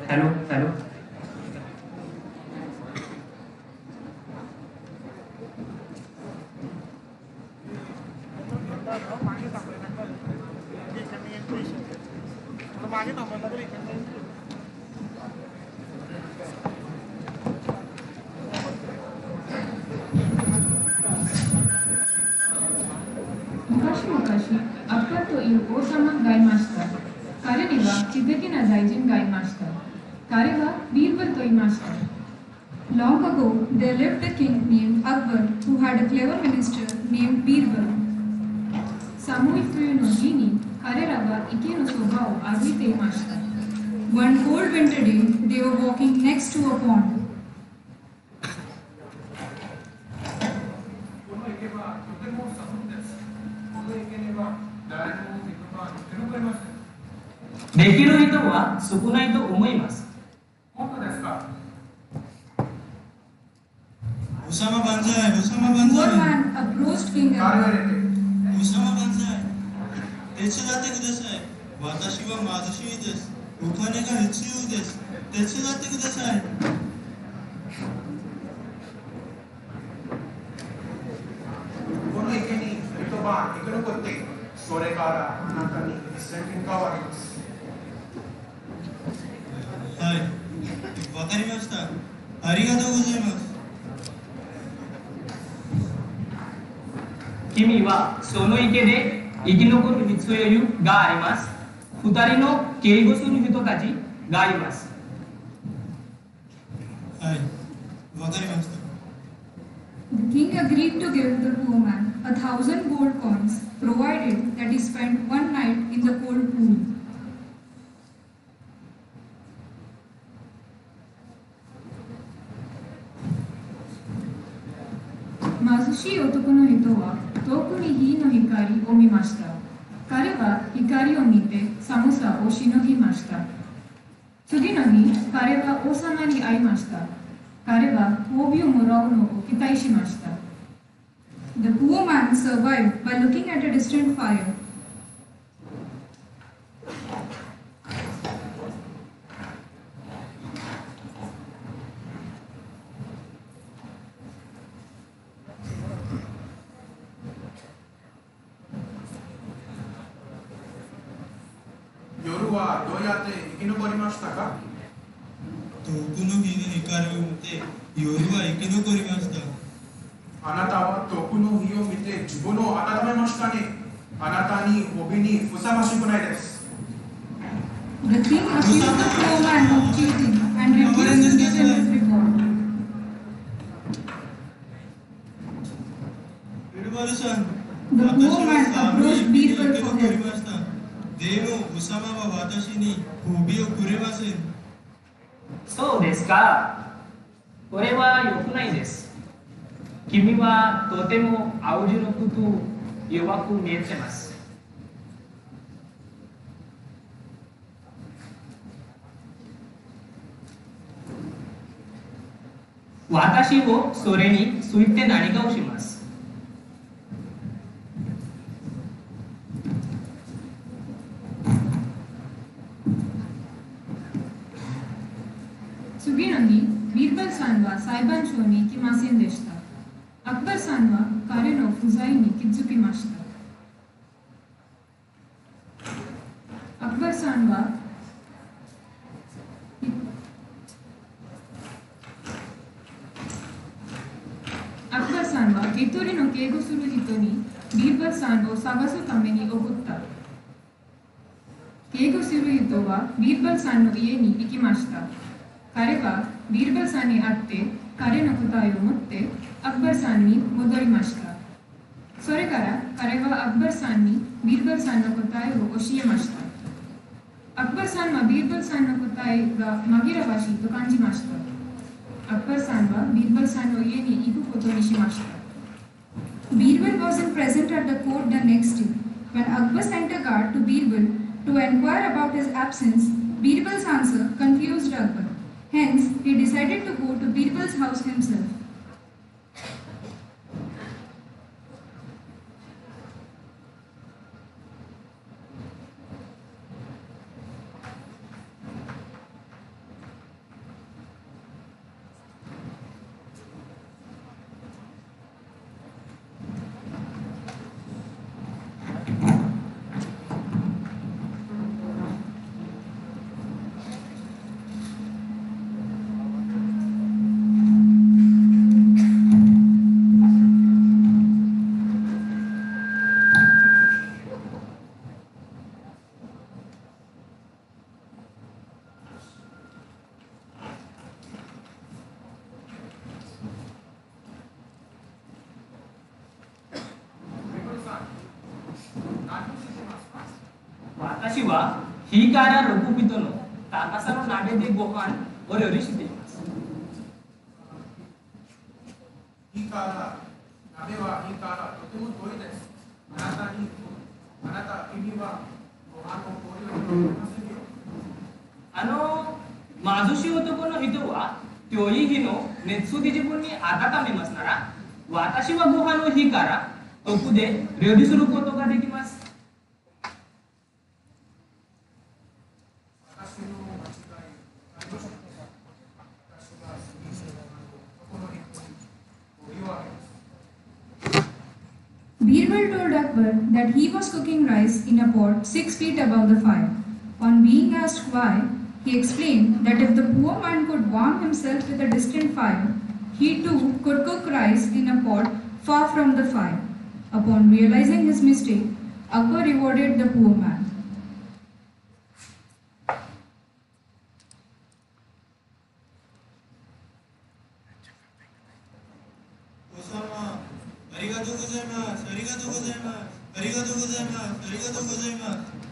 Hello hello Long ago, there lived a king named Akbar who had a clever minister named Birbal. One cold winter day, they were walking next to a pond. Usama Banzai. One man approached King Akbar. Usama Banzai. Tetsudatte kudasai. Watashi wa mazushii desu. Okane ga hitsuyou desu. Tetsudatte kudasai. この池に一晩生き残って、それからあなたに1000円変わります。はい、わかりました。ありがとうございます。君はその池で生き残る必要があります。二人の警護する人たちがいます。はい、わかりました。The king agreed to give the poor man 1,000 gold coins, provided that he spent one night in the cold pool. Mazushi otoko no hito wa toku ni hi no hikari o mimashita. Kare wa hikari o mite samusa o shinogimashita. Tsugi no hi, kare wa osama ni aimashita. Kare wa obi o morau no o kitai shimashita. The poor man survived by looking at a distant fire. The king accused the poor man of cheating and refused to give him his reward. The poor man approached Birbal for help. でも、おさまは私に褒美をくれません。そうですか。これは良くないです。君はとても青白くと弱く見えてます。私をそれについて何かをします。次の日、ビーバルさんは裁判所に行きませんでした。アクバルさんは彼の不在に気づきました。アクバルさんは一人の警護する人にビーバルさんを探すために送った。警護する人はビーバルさんの家に行きました。彼はビーバルさんに会って彼の答えを持ってアクバルさんに戻りました。それから彼はアクバルさんにビーバルさんの答えを教えました。アクバルさんはビーバルさんの答えが紛らわしいと感じました。アクバルさんはビーバルさんの家に行くことにしました。Birbal wasn't present at the court the next day. When Akbar sent a guard to Birbal to inquire about his absence, Birbal's answer confused Akbar. Hence, he decided to go to Birbal's house himself. Watashiwa hikara rokubito no takasa no nabe de gohan orori shitemasu. Hikara, nabe wa hikara, totemo tori desu. Anata kimi wa gohan o kori o shitemasu yo. Mazushi otoko no hito wa tyoi hi no netsugi jibun ni atakamimasu nara watashi wa gohan o hikara toku de ryori suru koto ga dekimasu. Birbal told Akbar that he was cooking rice in a pot 6 feet above the fire. On being asked why, he explained that if the poor man could warm himself with a distant fire, he too could cook rice in a pot far from the fire. Upon realizing his mistake, Akbar rewarded the poor man.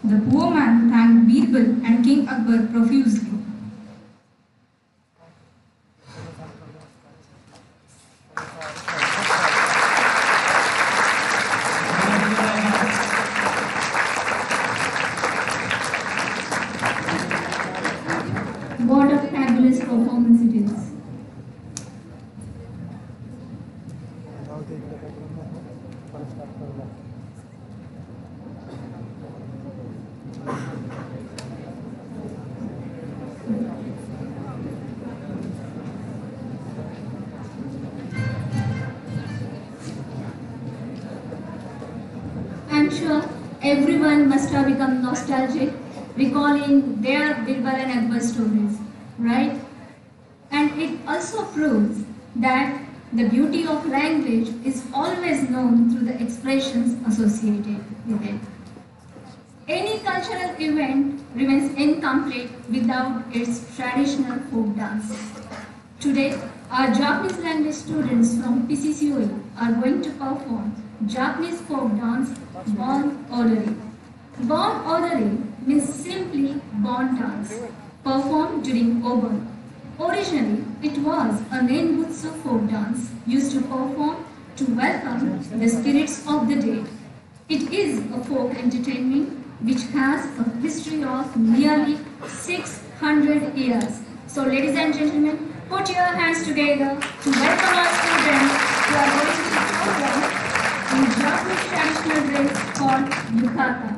The poor man thanked Birbal and King Akbar profusely. What a fabulous performance it is. I'm sure everyone must have become nostalgic, recalling their Birbal and Akbar stories, right? And it also proves that the beauty of language is always known through the expressions associated with it. Any cultural event remains incomplete without its traditional folk dance. Today, our Japanese language students from PCCOE are going to perform Japanese folk dance Bon Odori. Bon Odori means simply Bon dance, performed during Obon. Originally, it was a Nenbutsu folk dance used to perform to welcome the spirits of the dead. It is a folk entertainment which has a history of nearly 600 years. So, ladies and gentlemen, put your hands together to welcome our students who are going to perform in Japanese traditional dress called yukata.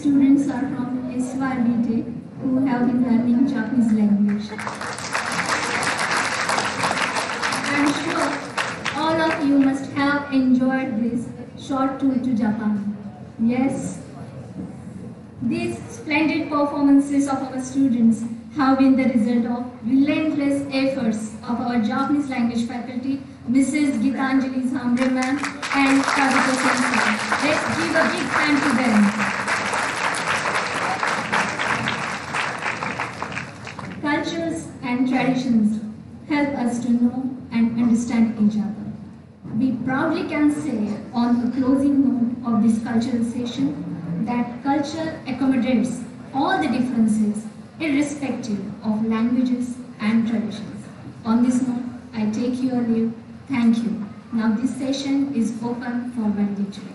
students are from SYBT who have been learning Japanese language. I'm sure all of you must have enjoyed this short tour to Japan. Yes, these splendid performances of our students have been the result of relentless efforts of our Japanese language faculty, Mrs. Gitanjali Zambre ma'am and Kavita Sensei. Let's give a big hand to them. Cultures and traditions help us to know and understand each other. We proudly can say on the closing note of this cultural session that culture accommodates all the differences irrespective of languages and traditions. On this note, I take your leave. Thank you. Now this session is open for valedictory.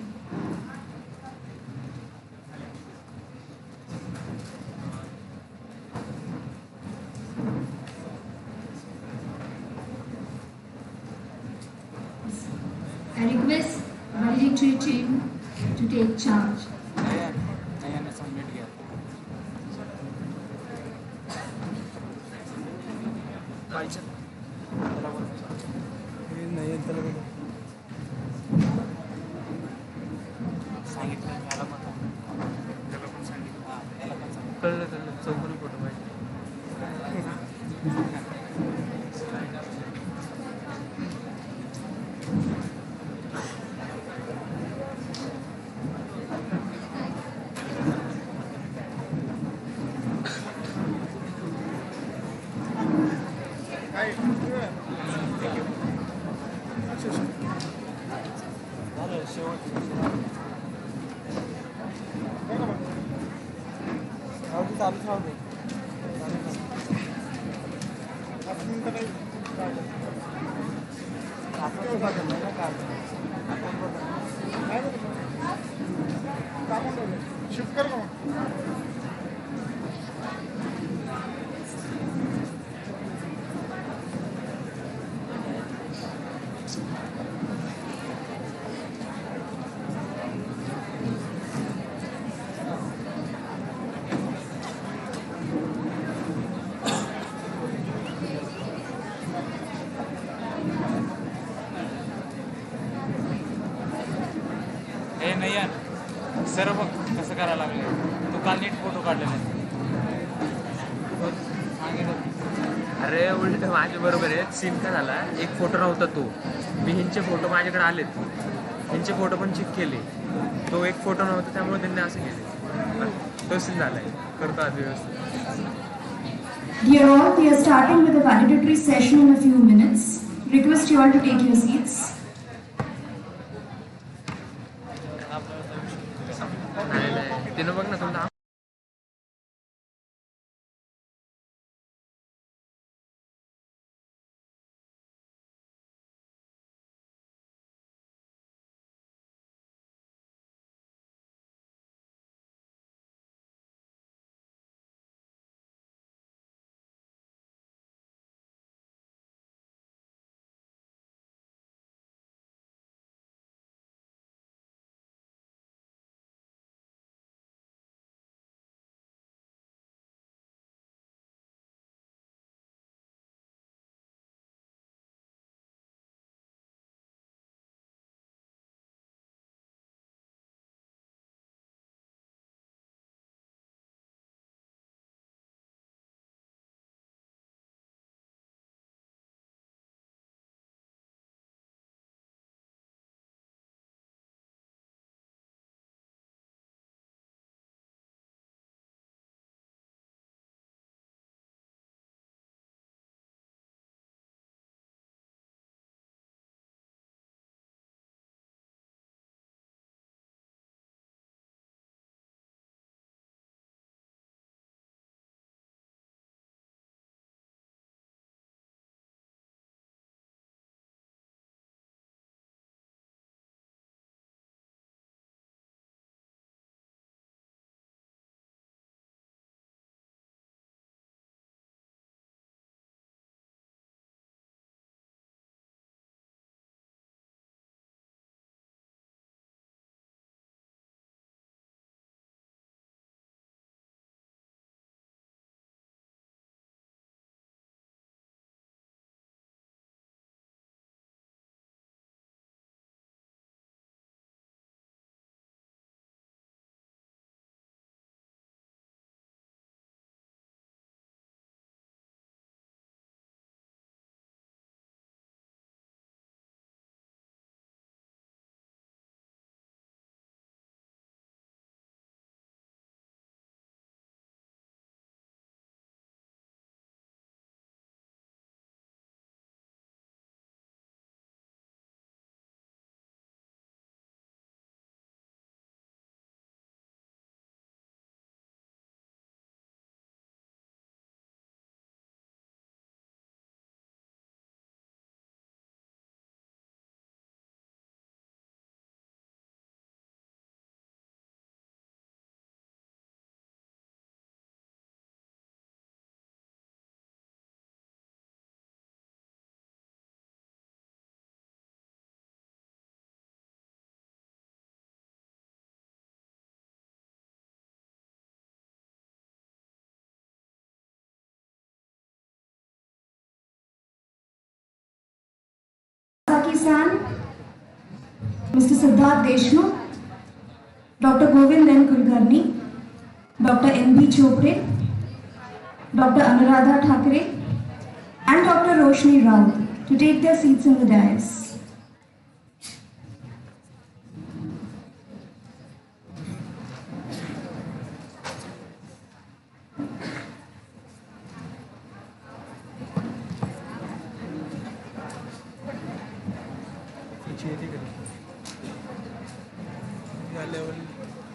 I request valedictory team to take charge. Shift कर ना नाही यार sir बघ कसं करायला लागलं तू काल नीट फोटो काढलेला अरे उलट माझ्या बरोबर आहे सीन का झाला एक फोटो नव्हता तो मी ह्यांचे फोटो माझ्याकडे आलेत ह्यांचे फोटो पण चेक केले तो एक फोटो नव्हता त्यामुळे त्यांनी असं केले तो सीन झालाय करतो आज व्यवस्थित Dear all, we are starting with a valedictory session in a few minutes. Request you all to take your seats. तिनं बघ ना तुला San, Mr. Siddharth Deshmukh, Dr. Govind N. Kulkarni, Dr. N.B. Chopre, Dr. Anuradha Thakre, and Dr. Roshni Rao to take their seats in the dais.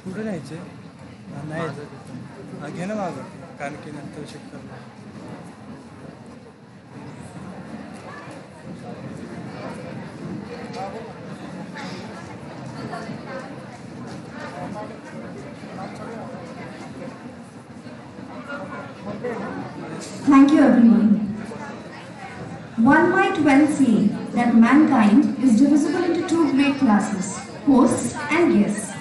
पुढे न्यायचे नाही घे ना मागं कारण की नंतर चेक करणार Thank you, everyone. One might well say that mankind is divisible into two great classes, hosts and guests.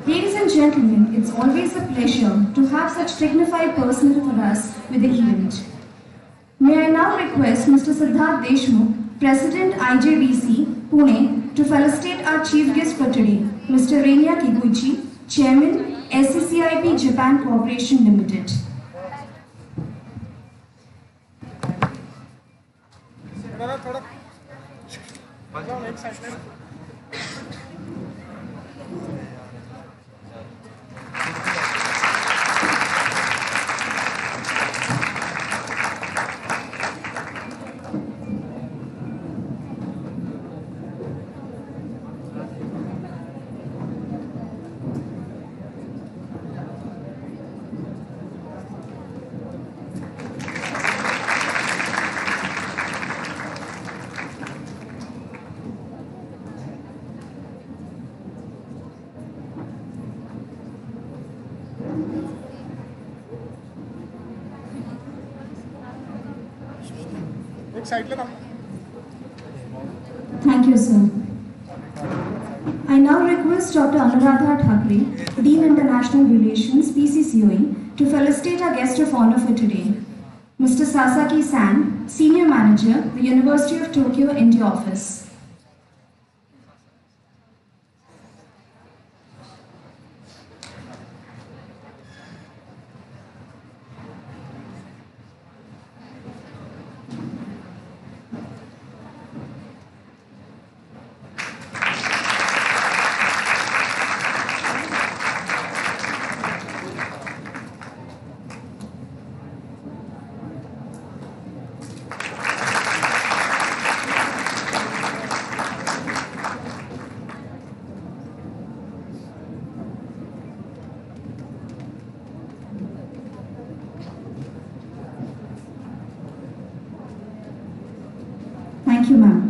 Ladies and gentlemen, it's always a pleasure to have such dignified personnel for us with the event. May I now request Mr. Siddharth Deshmukh, President IJBC, Pune, to felicitate our chief guest for today, Mr. Renia Kikuchi, Chairman, SCCIP Japan Corporation Limited. Thank you, sir. I now request Dr. Anuradha Thakre, Dean International Relations, PCCOE, to felicitate our guest of honor for today, Mr. Sasaki San, Senior Manager, the University of Tokyo, India Office. Thank you, ma'am.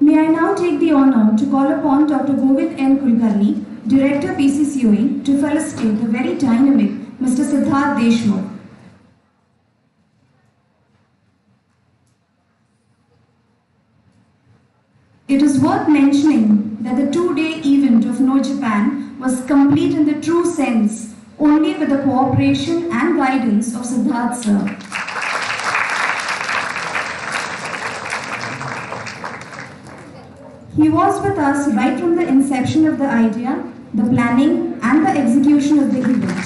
May I now take the honor to call upon Dr. Govind N. Kulkarni, Director PCCOE, to felicitate the very dynamic Mr. Siddharth Deshmukh. It is worth mentioning that the two-day event of No Japan was complete in the true sense only with the cooperation and guidance of Siddharth sir. He was with us right from the inception of the idea, the planning and the execution of the event.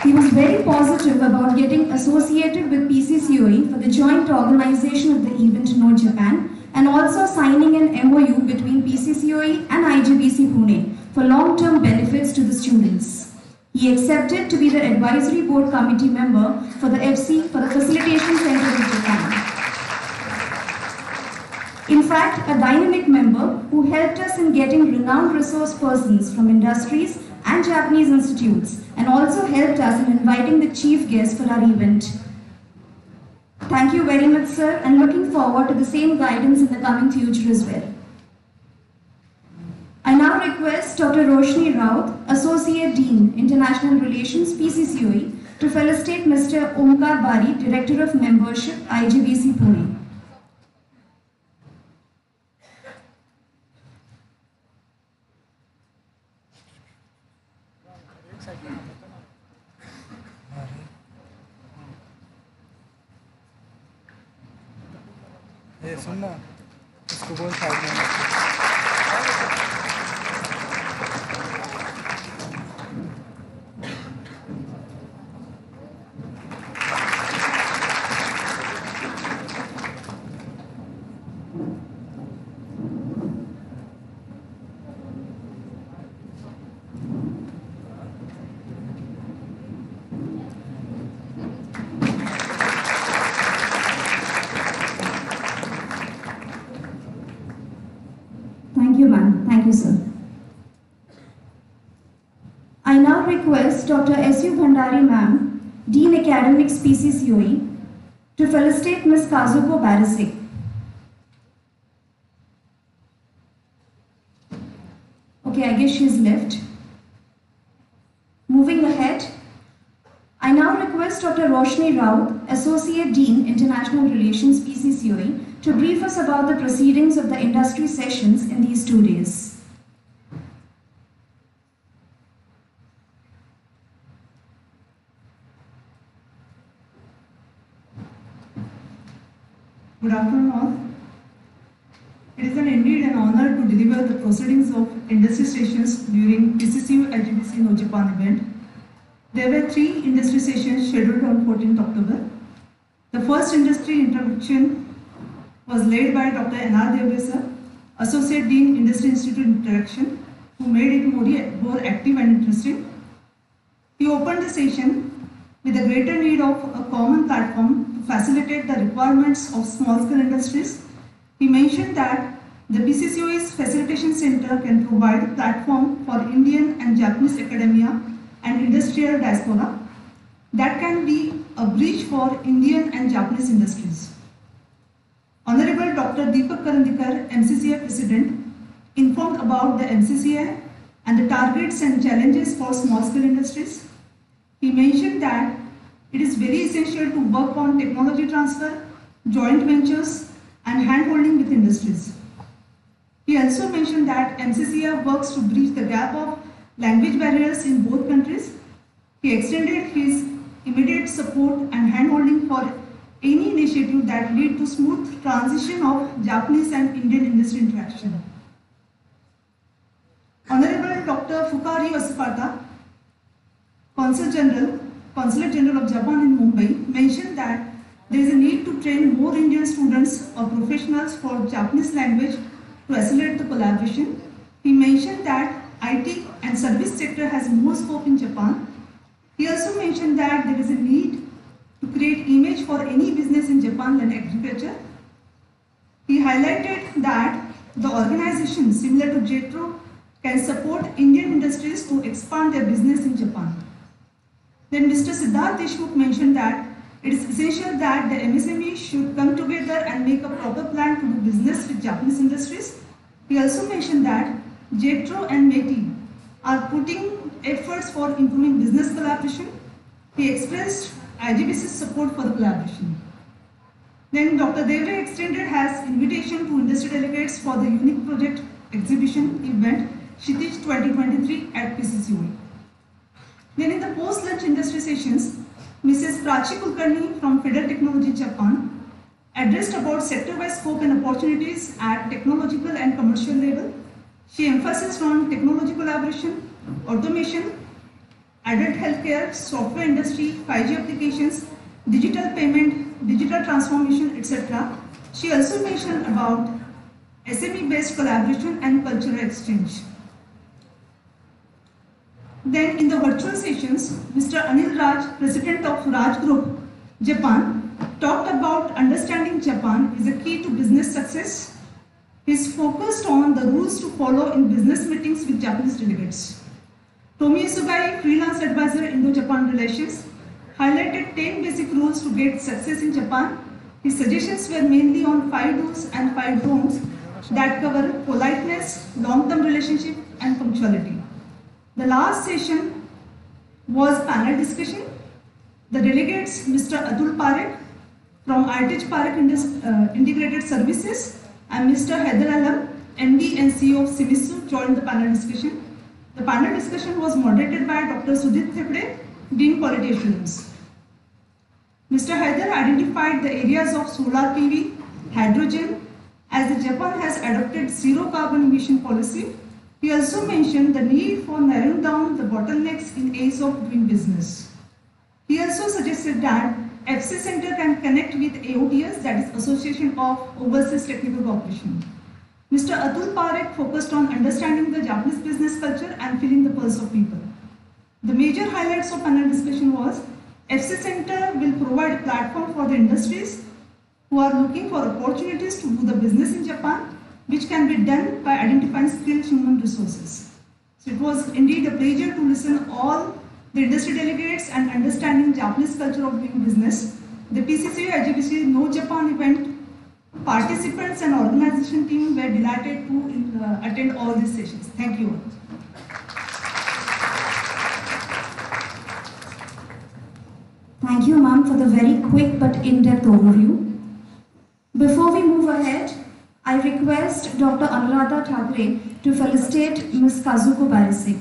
He was very positive about getting associated with PCCOE for the joint organization of the event No Japan and also signing an MOU between PCCOE and IJBC Pune for long-term benefits to the students. He accepted to be the advisory board committee member for the FC for the Facilitation Center of Japan. In fact, a dynamic member who helped us in getting renowned resource persons from industries and Japanese institutes and also helped us in inviting the chief guest for our event. Thank you very much, sir, and looking forward to the same guidance in the coming future as well. I now request Dr. Roshni Rao, Associate Dean, International Relations, PCCOE, to felicitate Mr. Omkar Bari, Director of Membership, IJBC Pune. ये सुन ना, इसको बोल side में। Thank you, ma'am. Thank you, sir. I now request Dr. S.U. Bhandari, ma'am, Dean Academics PCCOE, to felicitate Ms. Kazuko Barisic. Okay, I guess she's left. Moving ahead, I now request Dr. Roshni Raut, Associate Dean, International Relations PCCOE, to brief us about the proceedings of the industry sessions in these 2 days. Good afternoon all. It is indeed an honor to deliver the proceedings of industry sessions during PCCOE-IJBC No Japan event. There were 3 industry sessions scheduled on 14th October. The first industry introduction was led by Dr. N.R. Devre sir, Associate Dean, Industry Institute Interaction, who made it more active and interesting. He opened the session with a greater need of a common platform to facilitate the requirements of small-scale industries. He mentioned that the PCCOE's Facilitation Center can provide a platform for Indian and Japanese academia and industrial diaspora that can be a bridge for Indian and Japanese industries. Honorable Dr. Deepak Karandikar, MCCI President, informed about the MCCI and the targets and challenges for small-scale industries. He mentioned that it is very essential to work on technology transfer, joint ventures, and hand-holding with industries. He also mentioned that MCCI works to bridge the gap of language barriers in both countries. He extended his immediate support and hand-holding for any initiative that lead to smooth transition of Japanese and Indian industry interaction. Honorable Dr. Fukari Vasupata, Consulate General of Japan in Mumbai, mentioned that there is a need to train more Indian students or professionals for Japanese language to accelerate the collaboration. He mentioned that IT and service sector has more scope in Japan. He also mentioned that there is a need to create image for any business in Japan and agriculture. He highlighted that the organization similar to JETRO can support Indian industries to expand their business in Japan. Then Mr. Siddharth Deshmukh mentioned that it is essential that the MSME should come together and make a proper plan to do business with Japanese industries. He also mentioned that JETRO and METI are putting efforts for improving business collaboration. He expressed IJBC's support for the collaboration. Then Dr. Devre extended his invitation to industry delegates for the unique project exhibition event Kshitij 2023 at PCCOE. Then in the post-lunch industry sessions, Mrs. Prachi Kulkarni from Federal Technology Japan addressed about sector-wise scope and opportunities at technological and commercial level. She emphasized on technology collaboration, automation, adult healthcare, software industry, 5G applications, digital payment, digital transformation, etc. She also mentioned about SME-based collaboration and cultural exchange. Then in the virtual sessions, Mr. Anil Raj, President of Raj Group, Japan, talked about understanding Japan is a key to business success. He is focused on the rules to follow in business meetings with Japanese delegates. Tomi Isugai, freelance advisor Indo-Japan Relations, highlighted 10 basic rules to get success in Japan. His suggestions were mainly on 5 do's and 5 don'ts that cover politeness, long-term relationship, and punctuality. The last session was panel discussion. The delegates, Mr. Atul Parekh from Artich Parekh Integrated Services and Mr. Haider Alam, MD and CEO of Shimizu, joined the panel discussion. The panel discussion was moderated by Dr. Sudhit Thepde, Dean Quality Assurance. Mr. Haider identified the areas of solar PV, hydrogen, as the Japan has adopted zero carbon emission policy. He also mentioned the need for narrowing down the bottlenecks in ease of doing business. He also suggested that FC Center can connect with AOTS, that is Association of Overseas Technical Cooperation. Mr. Atul Parekh focused on understanding the Japanese business culture and feeling the pulse of people. The major highlights of panel discussion was FC Center will provide a platform for the industries who are looking for opportunities to do the business in Japan, which can be done by identifying skilled human resources. So it was indeed a pleasure to listen all the industry delegates and understanding Japanese culture of doing business. The PCCOE-IJBC No Japan event participants and organization team were delighted to attend all these sessions. Thank you. Thank you, ma'am, for the very quick but in-depth overview. Before we move ahead, I request Dr. Anuradha Thakre to felicitate Ms. Kazuko Barise.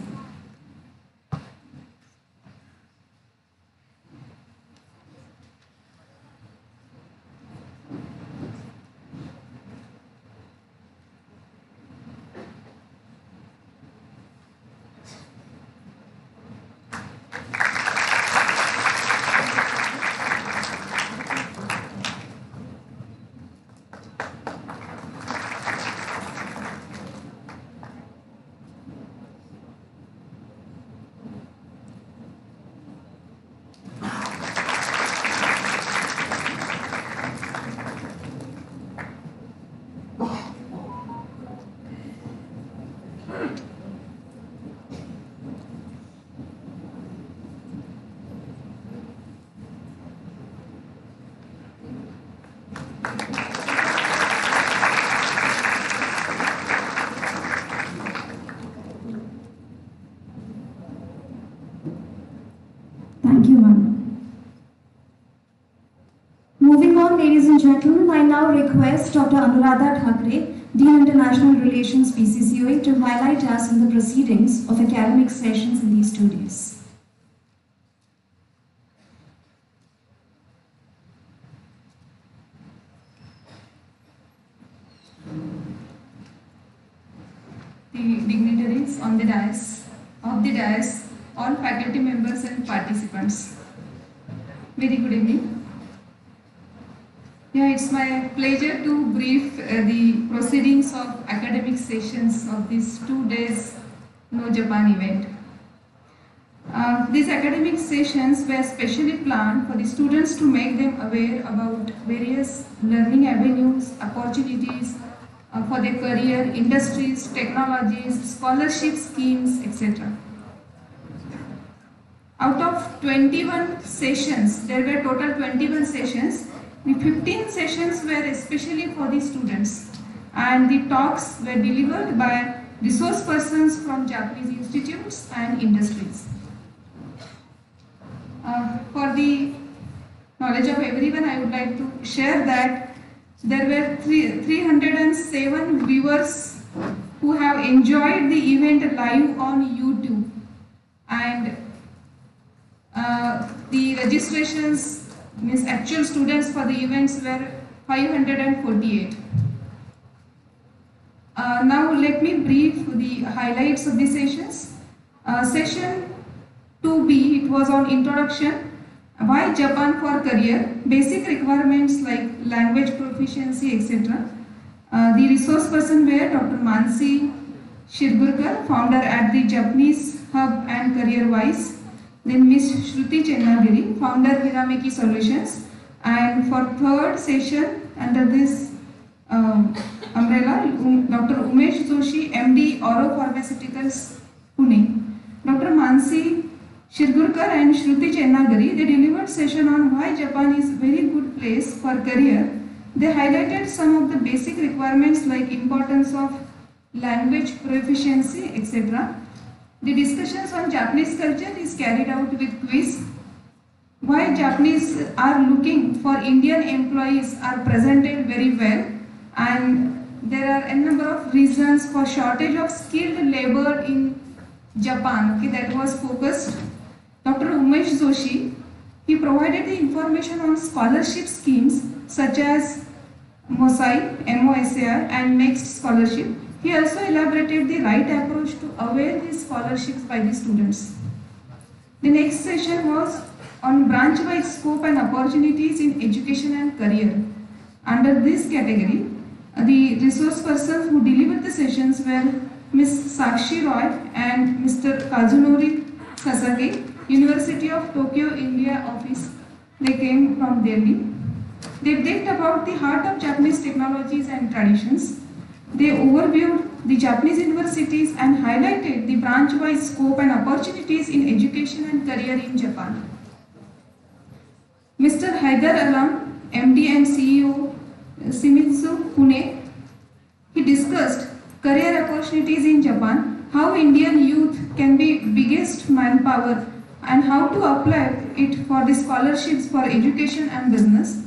Thank you, ma'am. Moving on, ladies and gentlemen, I now request Dr. Anuradha Thakre, Dean International Relations PCCOE, to highlight us in the proceedings of academic sessions in these 2 days. The dignitaries on the dais, all faculty members and participants. Very good evening. Yeah, it's my pleasure to brief the proceedings of academic sessions of these 2 days No Japan event. These academic sessions were specially planned for the students to make them aware about various learning avenues, opportunities for their career, industries, technologies, scholarship schemes, etc. Out of 21 sessions, there were total 21 sessions. The 15 sessions were especially for the students, and the talks were delivered by resource persons from Japanese institutes and industries. For the knowledge of everyone, I would like to share that there were 307 viewers who have enjoyed the event live on YouTube, and the registrations, means actual students for the events, were 548. Now let me brief the highlights of the sessions. Session 2B, it was on introduction, why Japan for career, basic requirements like language proficiency, etc. The resource person were Dr. Mansi Shirgurkar, founder at the Japanese Hub and Career Wise. Then Ms. Shruti Chennagiri, founder Hirameki Solutions. And for third session under this umbrella, Dr. Umesh Joshi, MD, Oro Pharmaceuticals, Pune. Dr. Mansi Shirgurkar and Shruti Chennagiri, they delivered session on why Japan is a very good place for career. They highlighted some of the basic requirements like importance of language proficiency, etc. The discussions on Japanese culture is carried out with quiz. Why Japanese are looking for Indian employees are presented very well, and there are a number of reasons for shortage of skilled labor in Japan. Okay, that was focused. Dr. Umesh Joshi, he provided the information on scholarship schemes such as MOSAI, MOSAI and Next Scholarship. He also elaborated the right approach to avail these scholarships by the students. The next session was on branch-wise scope and opportunities in education and career. Under this category, the resource persons who delivered the sessions were Ms. Sakshi Roy and Mr. Kazunori Sasage, University of Tokyo, India office. They came from Delhi. They talked about the heart of Japanese technologies and traditions. They overviewed the Japanese universities and highlighted the branch-wise scope and opportunities in education and career in Japan. Mr. Haidar Alam, MD and CEO, Shimizu, Pune, he discussed career opportunities in Japan, how Indian youth can be biggest manpower and how to apply it for the scholarships for education and business.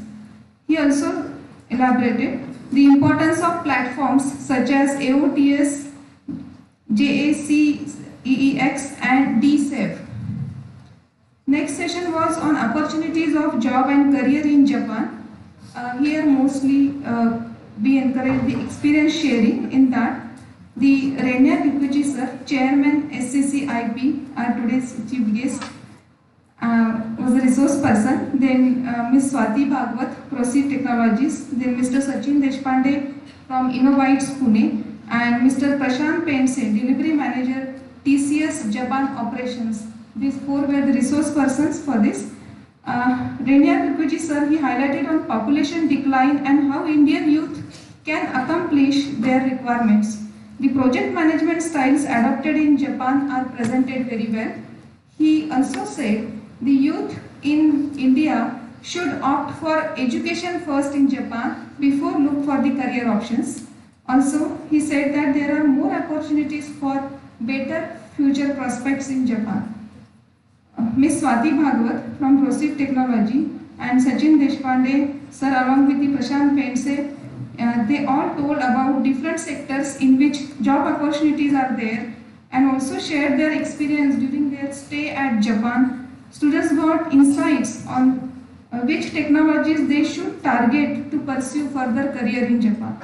He also elaborated the importance of platforms such as AOTS, JACEEX and DSEF. Next session was on opportunities of job and career in Japan. Here mostly we encourage the experience sharing. In that, the Renia Kikuchi sir, Chairman SCCIP, our today's chief guest, was a resource person. Then Ms. Swati Bhagwat, Proceed Technologies. Then Mr. Sachin Deshpande from Innovites Pune and Mr. Prashant Pense, Delivery Manager, TCS Japan Operations. These four were the resource persons for this. Renia Kikuchi sir, he highlighted on population decline and how Indian youth can accomplish their requirements. The project management styles adopted in Japan are presented very well. He also said the youth in India should opt for education first in Japan before look for the career options. Also, he said that there are more opportunities for better future prospects in Japan. Ms. Swati Bhagwat from Proceed Technology and Sachin Deshpande sir along with the Prashant Pense, they all told about different sectors in which job opportunities are there and also shared their experience during their stay at Japan. Students got insights on which technologies they should target to pursue further career in Japan.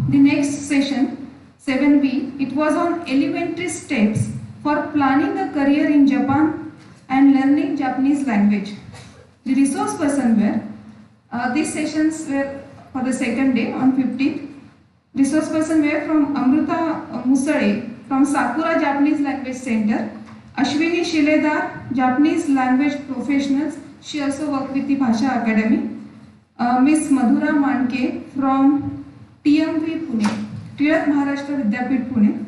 The next session, 7B, it was on elementary steps for planning a career in Japan and learning Japanese language. The resource person were, these sessions were for the second day on 15th. Resource person were from Amruta Musare from Sakura Japanese Language Center, Ashwini Shiledar, Japanese language professionals, she also worked with the Bhasha Academy, Miss Madhura Manke from TMV Pune, Tirat Maharashtra Vidyapit Pune,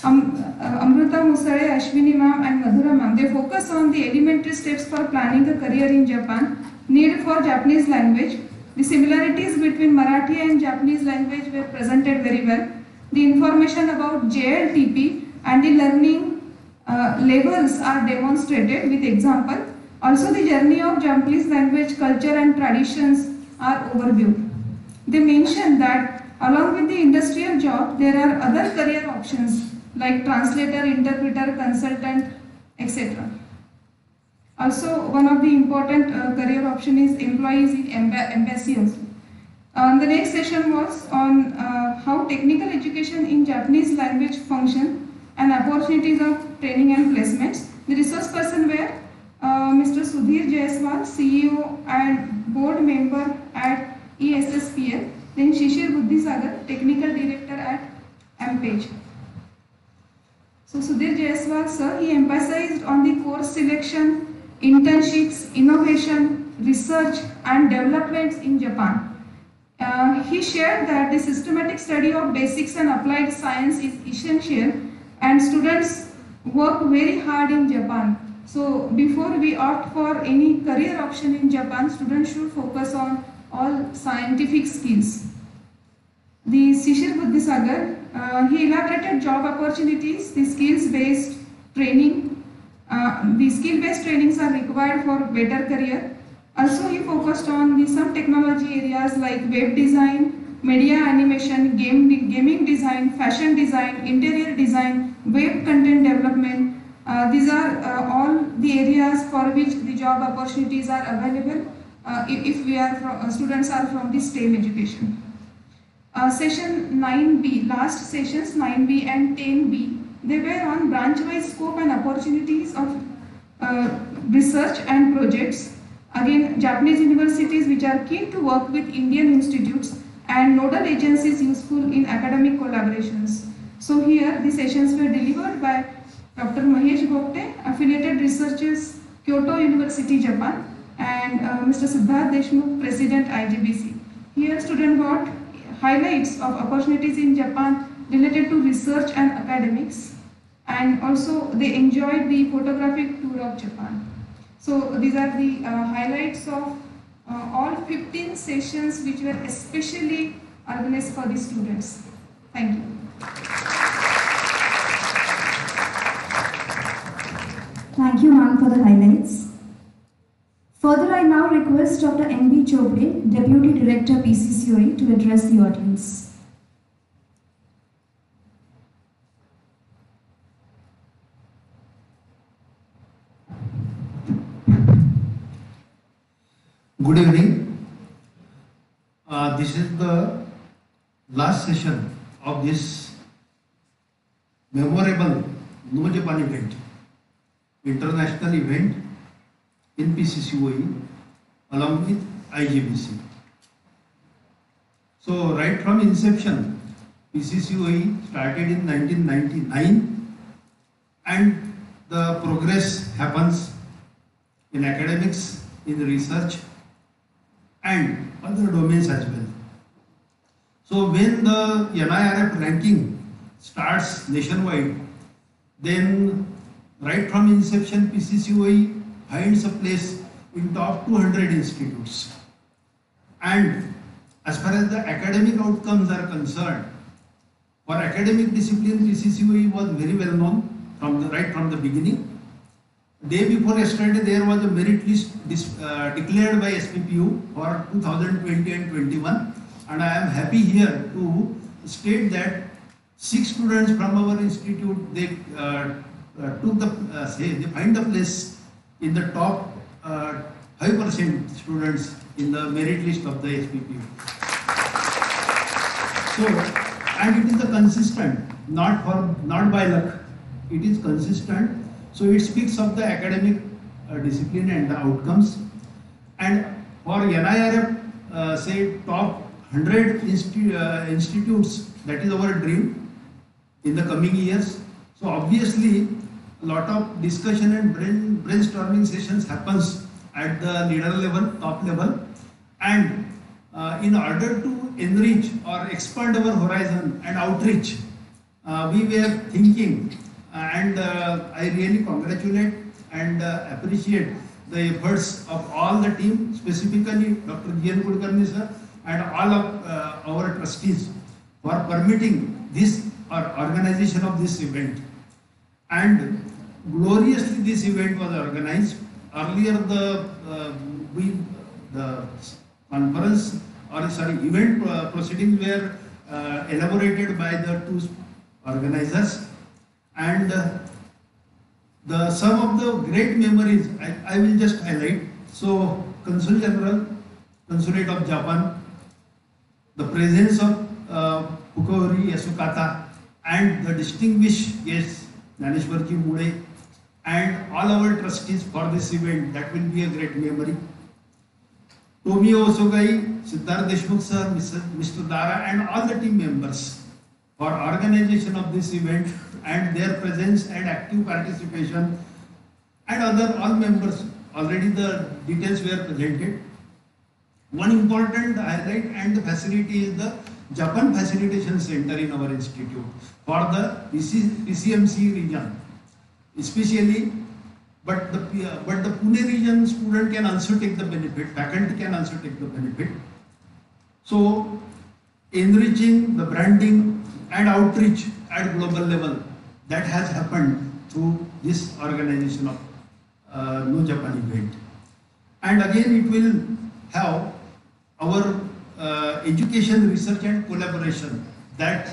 Amruta Musare, Ashwini ma'am and Madhura ma'am, they focus on the elementary steps for planning a career in Japan, need for Japanese language. The similarities between Marathi and Japanese language were presented very well. The information about JLTP and the learning levels are demonstrated with example. Also the journey of Japanese language, culture and traditions are overviewed. They mention that along with the industrial job, there are other career options like translator, interpreter, consultant, etc. Also, one of the important career option is employees in embassy also. The next session was on how technical education in Japanese language function and opportunities of training and placements. The resource person were Mr. Sudhir Jaiswal, CEO and board member at ESSPL. Then Shishir Buddhisagar, technical director at MPage. So Sudhir Jaiswal sir, he emphasized on the course selection, internships, innovation, research and developments in Japan. He shared that the systematic study of basics and applied science is essential and students work very hard in Japan. So before we opt for any career option in Japan, students should focus on all scientific skills. The Shishir Buddhisagar, he elaborated job opportunities, the skills-based training. The skill-based trainings are required for better career. Also, he focused on some technology areas like web design, media animation, gaming design, fashion design, interior design, web content development. These are all the areas for which the job opportunities are available. if we are from, students are from the STEM education. Session 9B, last sessions 9B and 10B, they were on branch-wise scope and opportunities of research and projects. Again, Japanese universities which are keen to work with Indian institutes and nodal agencies useful in academic collaborations. So here the sessions were delivered by Dr. Mahesh Gogate, affiliated researchers, Kyoto University, Japan, and Mr. Siddharth Deshmukh, President IJBC. Here students got highlights of opportunities in Japan related to research and academics, and also they enjoyed the photographic tour of Japan. So these are the highlights of all 15 sessions which were especially organized for the students. Thank you. Thank you, ma'am, for the highlights. Further, I now request Dr. N.B. Chopde, Deputy Director PCCOE, to address the audience. Good evening. This is the last session of this memorable No Japan event, international event in PCCOE along with IJBC. So right from inception, PCCOE started in 1999 and the progress happens in academics, in research and other domains as well. So when the NIRF ranking starts nationwide, then right from inception PCCOE finds a place in top 200 institutes. And as far as the academic outcomes are concerned, for academic discipline PCCOE was very well known right from the beginning. Day before yesterday, there was a merit list declared by SPPU for 2020 and 21, and I am happy here to state that 6 students from our institute they took the they find the place in the top 5% students in the merit list of the SPPU. So, and it is a consistent, not by luck. It is consistent. So it speaks of the academic discipline and the outcomes. And for NIRF, say top 100 institutes, that is our dream in the coming years. So obviously, a lot of discussion and brainstorming sessions happens at the leader level, top level. And in order to enrich or expand our horizon and outreach, we were thinking and I really congratulate and appreciate the efforts of all the team, specifically Dr. G.N. Kulkarni sir and all of our trustees for permitting this organization of this event. And gloriously this event was organized. Earlier the conference event proceedings were elaborated by the two organizers. And some of the great memories I will just highlight. So, Consul General, Consulate of Japan, the presence of Fukaori Yasukata and the distinguished guests Naneshwarji Mude and all our trustees for this event, that will be a great memory. Tomio Osogai, Siddharth Deshmukh sir, Mr. Dara and all the team members for organization of this event and their presence and active participation, and all members, already the details were presented. One important highlight and the facility is the Japan Facilitation Center in our institute for the PCMC region, especially, but the Pune region student can also take the benefit, faculty can also take the benefit. So, enriching the branding and outreach at global level, that has happened through this organization of No Japan event. And again, it will have our education, research and collaboration. That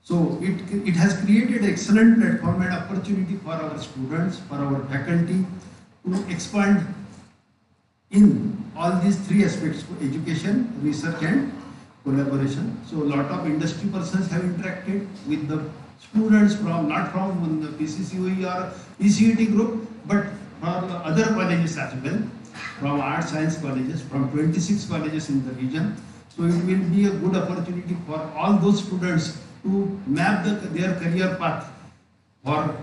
so it has created excellent platform and opportunity for our students, for our faculty to expand in all these three aspects: education, research, and collaboration. So a lot of industry persons have interacted with the students from, not from the PCCOE or PCET group, but from other colleges as well, from art science colleges, from 26 colleges in the region. So it will be a good opportunity for all those students to map their career path for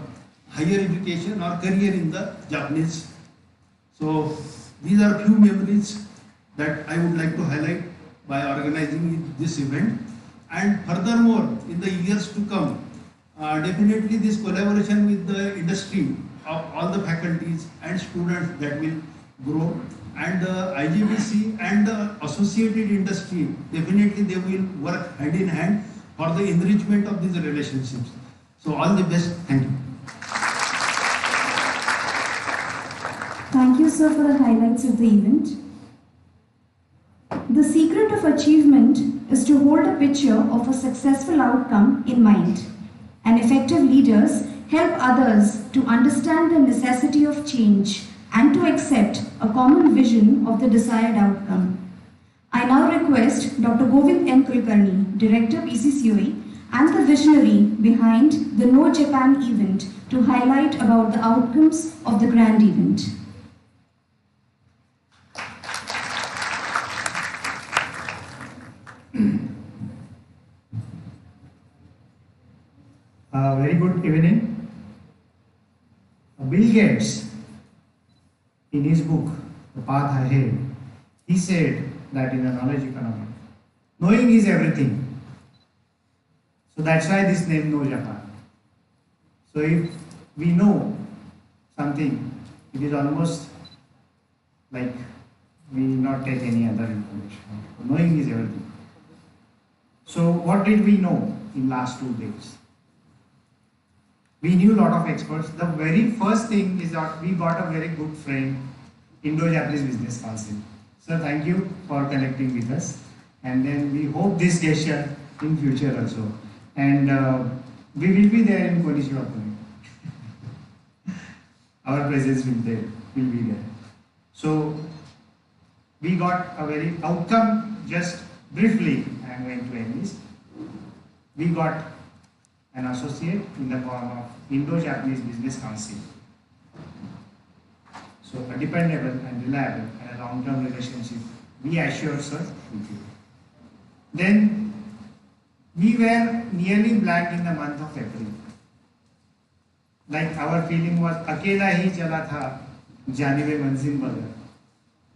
higher education or career in the Japanese. So these are few memories that I would like to highlight by organizing this event. And furthermore, in the years to come, definitely this collaboration with the industry of all the faculties and students, that will grow, and the IJBC and the associated industry, definitely they will work hand in hand for the enrichment of these relationships. So all the best. Thank you. Thank you, sir, for the highlights of the event. The secret of achievement is to hold a picture of a successful outcome in mind, and effective leaders help others to understand the necessity of change and to accept a common vision of the desired outcome. I now request Dr. Govind M. Kulkarni, Director PCCOE and the visionary behind the No Japan event, to highlight about the outcomes of the grand event. Very good evening. Bill Gates, in his book, The Path Ahead, he said that in a knowledge economy, knowing is everything. So that's why this name No Japan. So if we know something, it is almost like we not take any other information. Knowing is everything. So what did we know in last 2 days? We knew a lot of experts. The very first thing is that we got a very good friend, Indo-Japanese Business Council. So thank you for connecting with us. And then we hope this gesture in future also. And we will be there in Konishiwa Pune. Our presence will be there. So we got a very outcome, just briefly I am going to end this. We got an associate in the form of Indo-Japanese Business Council. So a dependable and reliable and a long-term relationship, we assure, sir, with you. Then we were nearly blank in the month of April. Like our feeling was, अकेला ही चला था जानिबे मंजिल बदल,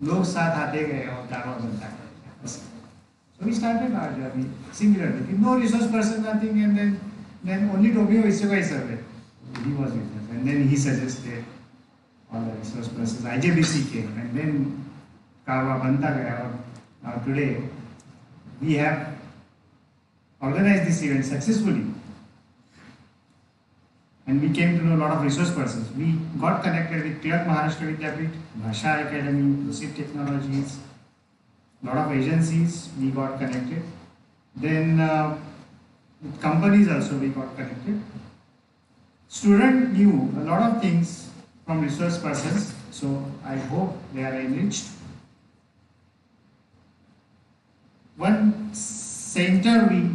लोग साथ आते गए और कारवां बनता गया. So we started our journey similarly, with no resource person, nothing, and then only Tokyo Ishibai survey. He was with us, and then he suggested all the resource persons. IJBC came, and then Karwa Banta gaya. Now today we have organized this event successfully, and we came to know a lot of resource persons. We got connected with Clerk Maharashtra Vidyapit, Bhasha Academy, Lucid Technologies, a lot of agencies we got connected. Then with companies also we got connected. Student knew a lot of things from resource persons, so I hope they are enriched. One center we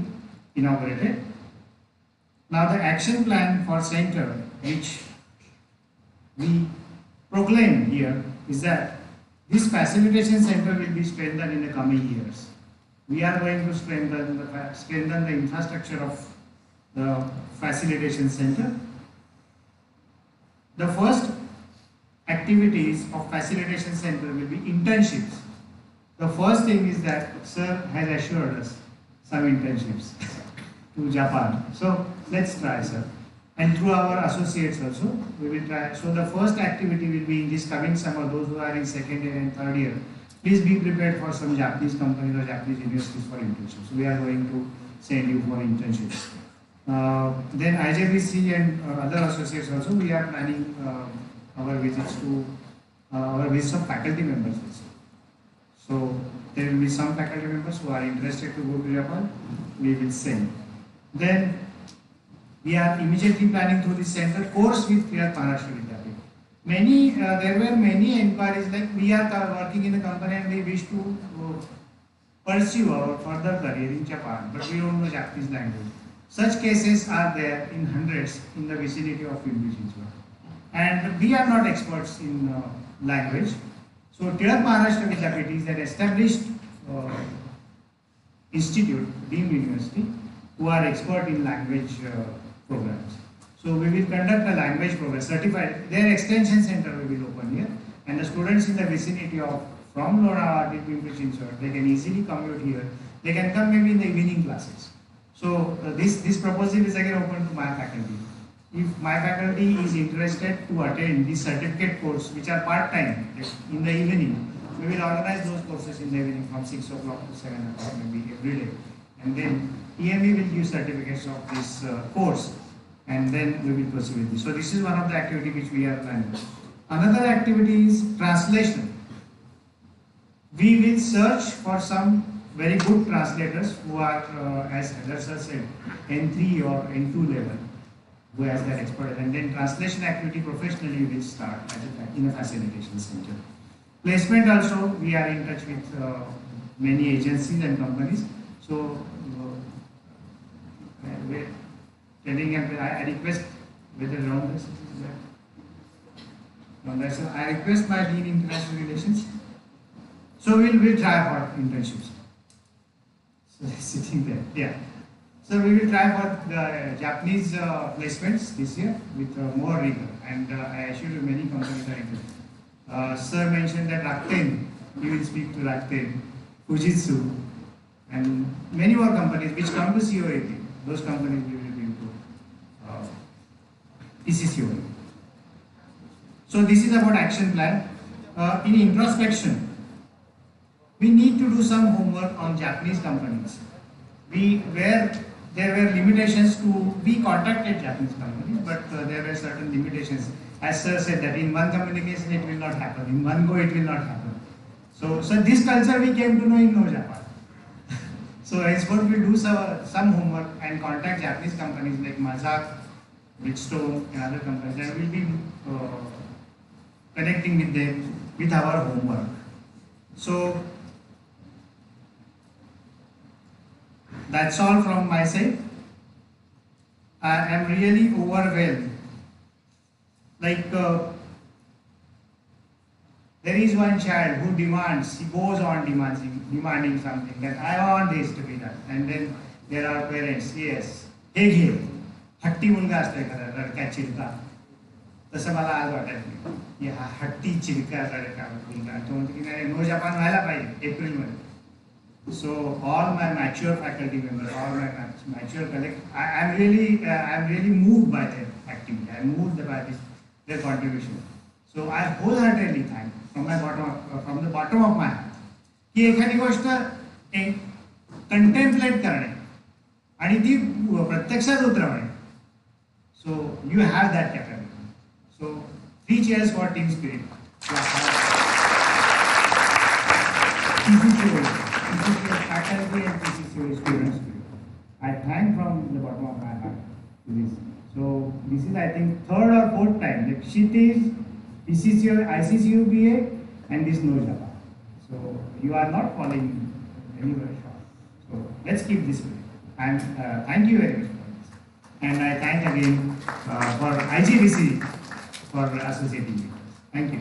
inaugurated. Now the action plan for center, which we proclaim here, is that this facilitation center will be strengthened in the coming years. We are going to strengthen the infrastructure of the facilitation center. The first activities of facilitation center will be internships. The first thing is that sir has assured us some internships to Japan. So let's try, sir. And through our associates also, we will try. So the first activity will be in this coming summer, those who are in second year and third year. Please be prepared for some Japanese companies or Japanese universities for internships. So we are going to send you for internships. Then IJBC and other associates also, we are planning our visits of faculty members also. So there will be some faculty members who are interested to go to Japan, we will send. Then we are immediately planning through this center course with Clerk Maharashtra Vidyapit. there were many inquiries like we are working in a company and we wish to pursue our further career in Japan, but we don't know Japanese language. Such cases are there in hundreds in the vicinity of Pimpri Chinchwad. And we are not experts in language. So Tilak Maharashtra Vidyapith is an established institute, deemed university, who are expert in language programs. So we will conduct a language program, certified. Their extension center we will open here, and the students in the vicinity of from Lora to Pimpri Chinchwad, they can easily commute here. They can come maybe in the evening classes. So this proposal is again open to my faculty. If my faculty is interested to attend this certificate course, which are part-time in the evening, we will organize those courses in the evening from 6 o'clock to 7 o'clock maybe every day. And then EME will give certificates of this course, and then we will proceed with this. So this is one of the activity which we are planning. Another activity is translation. We will search for some very good translators who are, as Heather said, N3 or N2 level, who has that expertise, and then translation activity professionally will start in a facilitation center. Placement also, we are in touch with many agencies and companies. So, we're telling them, I request whether Ramdas is there. So I request my Dean International Relations. So we'll try for internships. So sitting there, yeah. So we will try for the Japanese placements this year with more rigor, and I assure you many companies are interested. Sir mentioned that Rakuten, he will speak to Rakuten, Fujitsu, and many more companies which come to COE. Those companies we will bring to PCCOE. So this is about action plan. In introspection, we need to do some homework on Japanese companies. There were limitations we contacted Japanese companies, but there were certain limitations. As Sir said that in one communication it will not happen, in one go it will not happen. So this culture we came to know in No Japan. So henceforth we will do some homework and contact Japanese companies like Mazak, Bridgestone and other companies, and we will be connecting with them with our homework. So that's all from my side. I am really overwhelmed. Like there is one child who demands, he goes on demanding something, that I want this to be done. And then there are parents, yes, हे हट्टी मुलगा असतो एखादा रडका चिरका, तसं मला आज वाटत नाही की हा हट्टी चिरका रडका मुलगा, तो म्हणतो की नाही नो जपान व्हायला पाहिजे एप्रिलमध्ये. So all my mature faculty members, all my mature colleagues, I am really moved by their activity. I am moved by their contribution. So I wholeheartedly thank from the bottom of my heart की एखादी गोष्ट contemplate करणे आणि ती प्रत्यक्षात उतरवणे. So you have that capability. So 3 cheers for team spirit. PCCOE faculty and PCCOE students. I thank from the bottom of my heart to this. So this is I think 3rd or 4th time. Like Kshitiz, PCCOE, ICCUBA and this No Japan. So you are not falling anywhere short. So let's keep this way. And thank you very much for this. And I thank again for IJBC for associating with us. Thank you.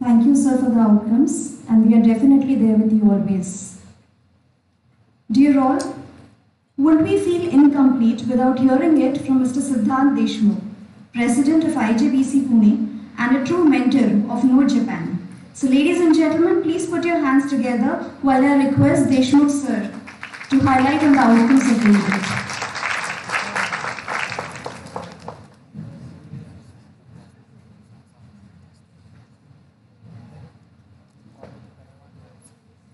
Thank you, sir, for the outcomes, and we are definitely there with you always. Dear all, would we feel incomplete without hearing it from Mr. Siddhant Deshmukh, President of IJBC Pune and a true mentor of No Japan. So ladies and gentlemen, please put your hands together while I request Deshmukh sir to highlight on the outcomes of the event.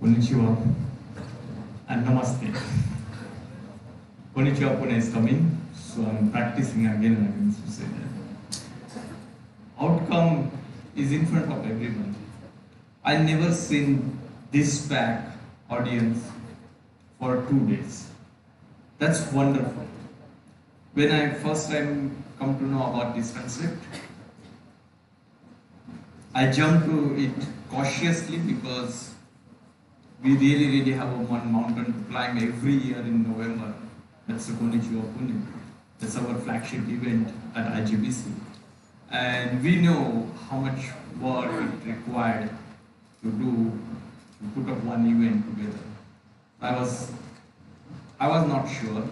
Konnichiwa and Namaste. Konnichiwa Pune is coming, so I'm practicing again and again to say that. Outcome is in front of everyone. I never seen this packed audience for 2 days. That's wonderful. when I first time come to know about this concept, I jumped to it cautiously because we really have one mountain to climb every year in November. That's the Pune. That's our flagship event at IJBC. And we know how much work it required to put up one event together. I was not sure.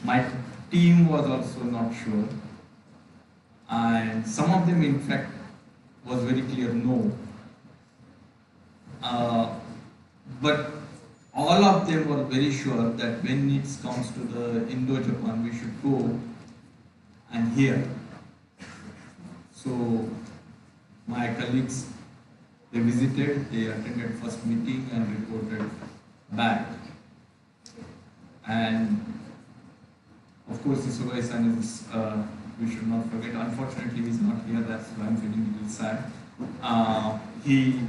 My team was also not sure. And some of them, in fact, was very clear no. But all of them were very sure that when it comes to the Indo-Japan, we should go and hear. So my colleagues, they visited, they attended first meeting and reported back. And of course, Isogai-san is, we should not forget, unfortunately he's not here, that's why I'm feeling a little sad. He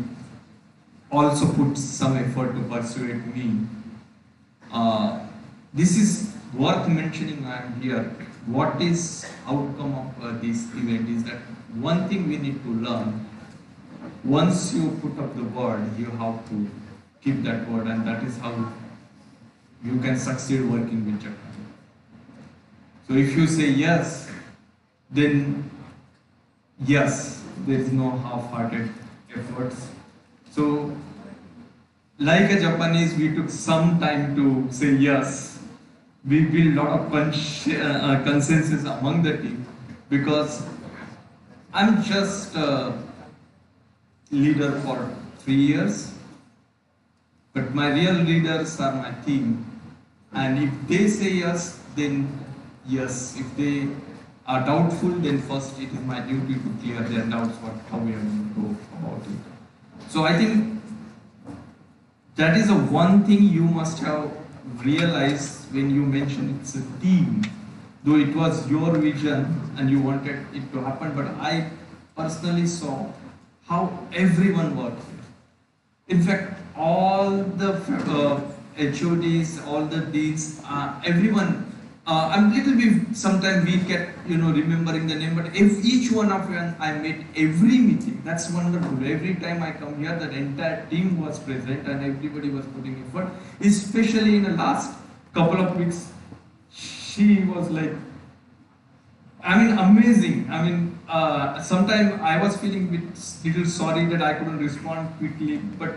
also put some effort to persuade me. This is worth mentioning. I'm here. What is outcome of this event is that one thing we need to learn, once you put up the word, you have to keep that word, and that is how you can succeed working with Japan. So if you say yes, then yes, there is no half-hearted efforts. So, like a Japanese, we took some time to say yes. We built a lot of consensus among the team because I'm just a leader for 3 years, but my real leaders are my team. And if they say yes, then yes. If they are doubtful, then first it is my duty to clear their doubts how we are going to go about it. So I think that is the one thing you must have realized when you mentioned it's a team. Though it was your vision and you wanted it to happen, but I personally saw how everyone worked. In fact, all the HODs, all the deans, everyone. I'm little bit, sometimes we get, remembering the name, but if each one of them I met every meeting, that's wonderful. Every time I come here, the entire team was present and everybody was putting effort, especially in the last couple of weeks. She was like, amazing. Sometimes I was feeling a little sorry that I couldn't respond quickly, but,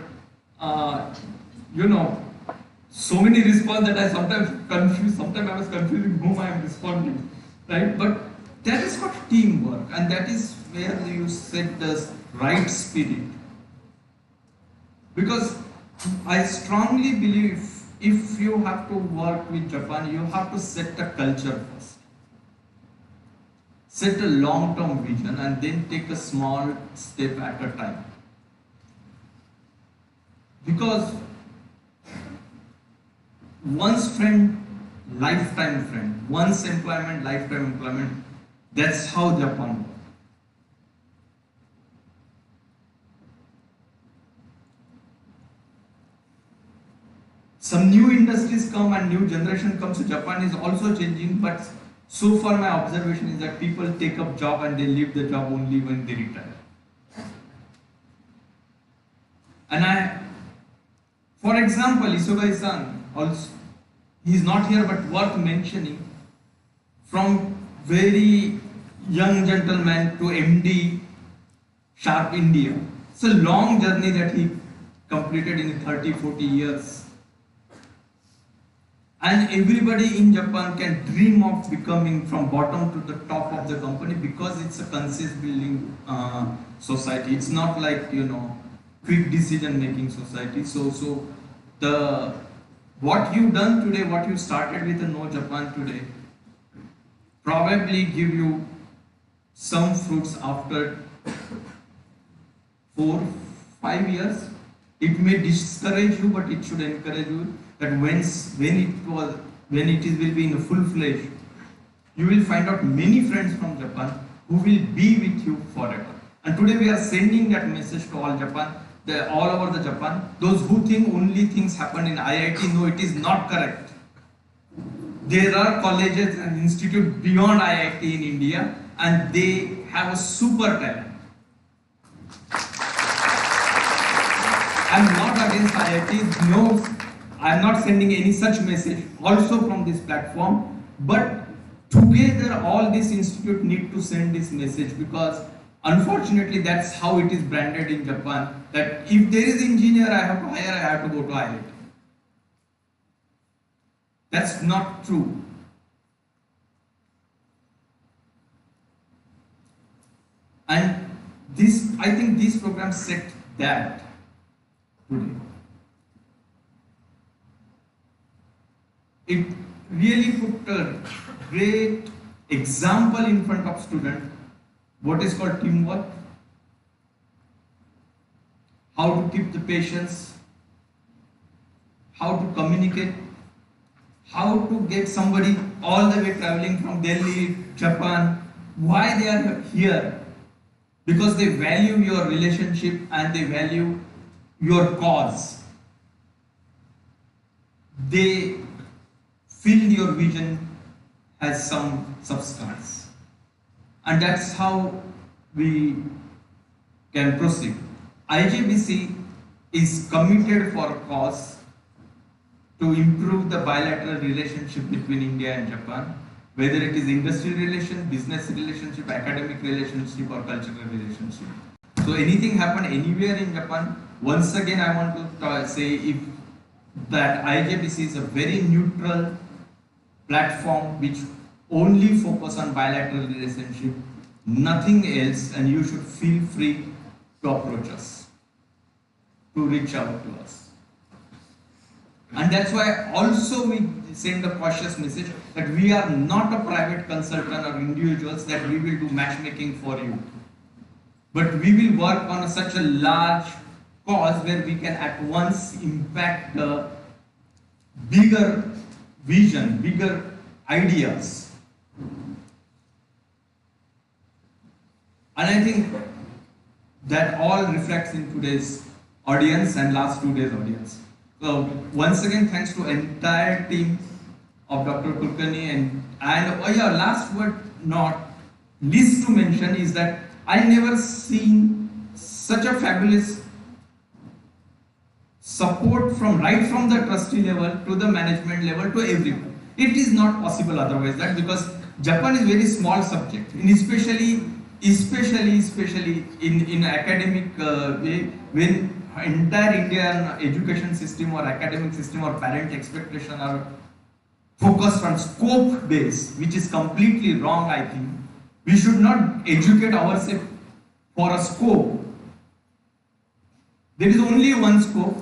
so many response that I sometimes confused, sometimes I was confusing whom I am responding, right? But that is what teamwork, and that is where you set the right spirit. Because I strongly believe if you have to work with Japan, you have to set a culture first. Set a long-term vision and then take a small step at a time. Because once friend, lifetime friend. Once employment, lifetime employment. That's how Japan works. Some new industries come and new generation comes. So Japan is also changing, but so far my observation is that people take up job and they leave the job only when they retire. And for example, Isogai-san also, he is not here but worth mentioning, from very young gentleman to MD, Sharp India. It's a long journey that he completed in 30-40 years. And everybody in Japan can dream of becoming from bottom to the top of the company because it's a conscious building society. It's not like, quick decision making society. So what you done today, what you started with the No Japan today, probably give you some fruits after 4-5 years. It may discourage you, but it should encourage you that when it will be in a full-fledged, you will find out many friends from Japan who will be with you forever. And today we are sending that message to all Japan, all over the Japan. Those who think only things happen in IIT, no, it is not correct. There are colleges and institutes beyond IIT in India, and they have a super talent. I'm not against IITs, no, I'm not sending any such message also from this platform, but together all these institutes need to send this message, because unfortunately that's how it is branded in Japan, that if there is engineer I have to hire, I have to go to IIT. That's not true. And this, I think these programs set that today. It really put a great example in front of students, what is called teamwork, how to keep the patience, how to communicate, how to get somebody all the way traveling from Delhi, Japan, why they are here, because they value your relationship and they value your cause. They feel your vision has some substance, and that's how we can proceed. IJBC is committed for a cause to improve the bilateral relationship between India and Japan, whether it is industrial relation, business relationship, academic relationship, or cultural relationship. So anything happen anywhere in Japan, once again I want to say if that IJBC is a very neutral platform which only focus on bilateral relationship, nothing else, and you should feel free to approach us, to reach out to us. And that's why also we send a cautious message that we are not a private consultant or individuals that we will do matchmaking for you. But we will work on such a large cause where we can at once impact the bigger vision, bigger ideas. And I think that all reflects in today's audience and last 2 days audience. So once again, thanks to entire team of Dr. Kulkarni, and oh yeah, last word not least to mention is that I never seen such a fabulous support from right from the trustee level to the management level to everyone. It is not possible otherwise, that because Japan is very small subject, and especially in academic way, when entire Indian education system or academic system or parent expectation are focused on scope base, which is completely wrong. I think we should not educate ourselves for a scope. There is only one scope.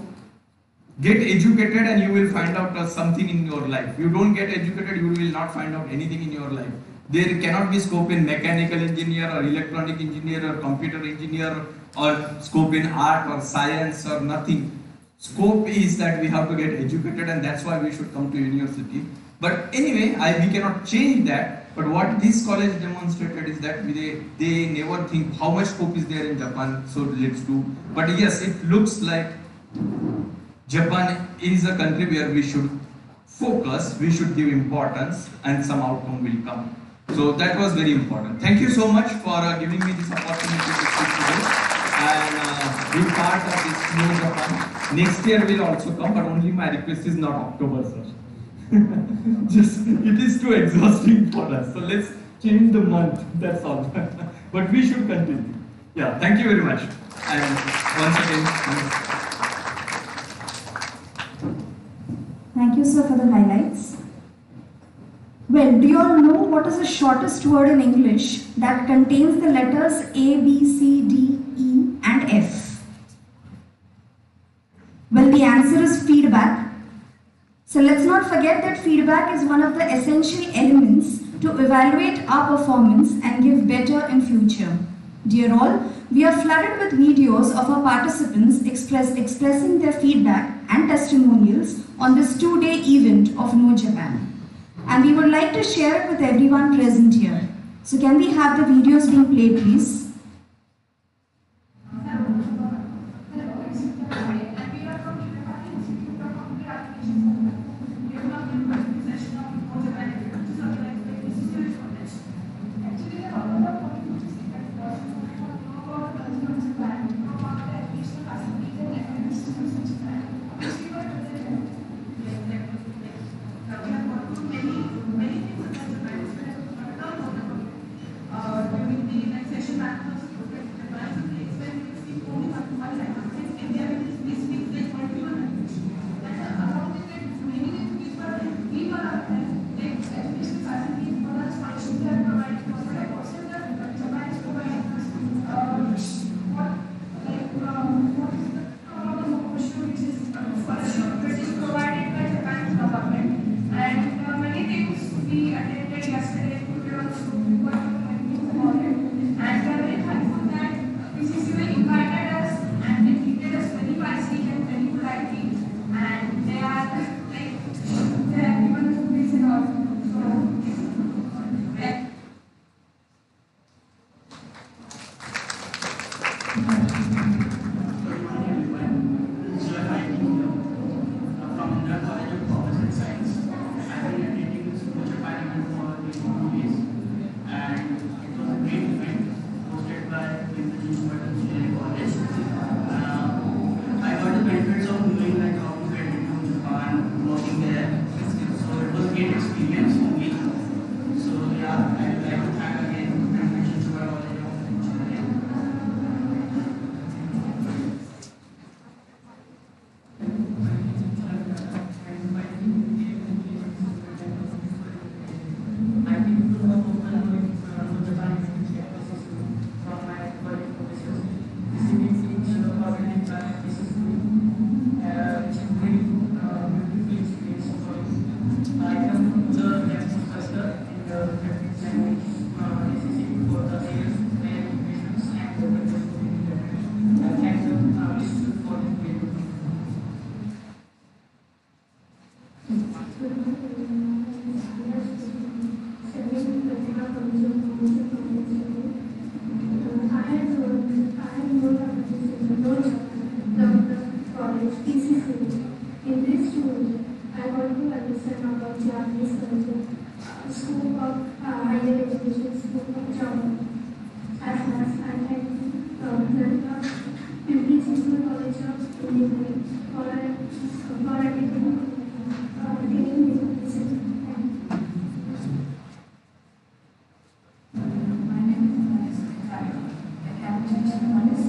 Get educated and you will find out something in your life. You don't get educated, you will not find out anything in your life. There cannot be scope in mechanical engineer or electronic engineer or computer engineer or scope in art or science or nothing. Scope is that we have to get educated, and that's why we should come to university. But anyway, we cannot change that. But what this college demonstrated is that they never think how much scope is there in Japan, so let's do. But yes, it looks like Japan is a country where we should focus, we should give importance, and some outcome will come. So that was very important. Thank you so much for giving me this opportunity to speak today and be part of this new Japan. Next year will also come, but only my request is not October, sir. Just it is too exhausting for us. So let's change the month. That's all. But we should continue. Yeah. Thank you very much. And once again. Thank you, sir, for the highlights. Well, do you all know what is the shortest word in English that contains the letters A, B, C, D, E, and F? Well, the answer is feedback. So let's not forget that feedback is one of the essential elements to evaluate our performance and give better in future. Dear all, we are flooded with videos of our participants expressing their feedback and testimonials on this 2-day event of Know Japan. And we would like to share it with everyone present here. So can we have the videos being played, please? college, PCCOE. In this tool, I want to understand about Japanese culture, scope of higher education, scope of job. As well as I had learned of Pimpri College of Engineering for attaining My name is Mahesh. I have mentioned one is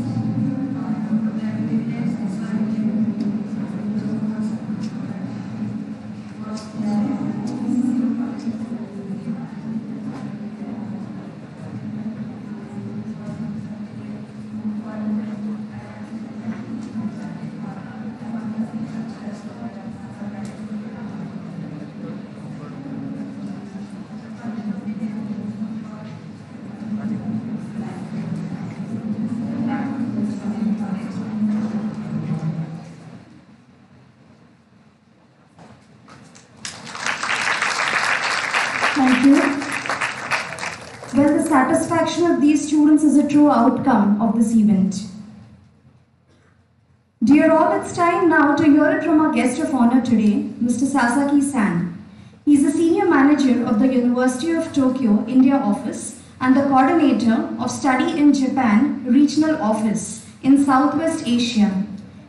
Thank you. Well, the satisfaction of these students is a true outcome of this event. Dear all, it's time now to hear it from our guest of honor today, Mr. Sasaki-san. He is the Senior Manager of the University of Tokyo, India Office and the Coordinator of Study in Japan Regional Office in Southwest Asia.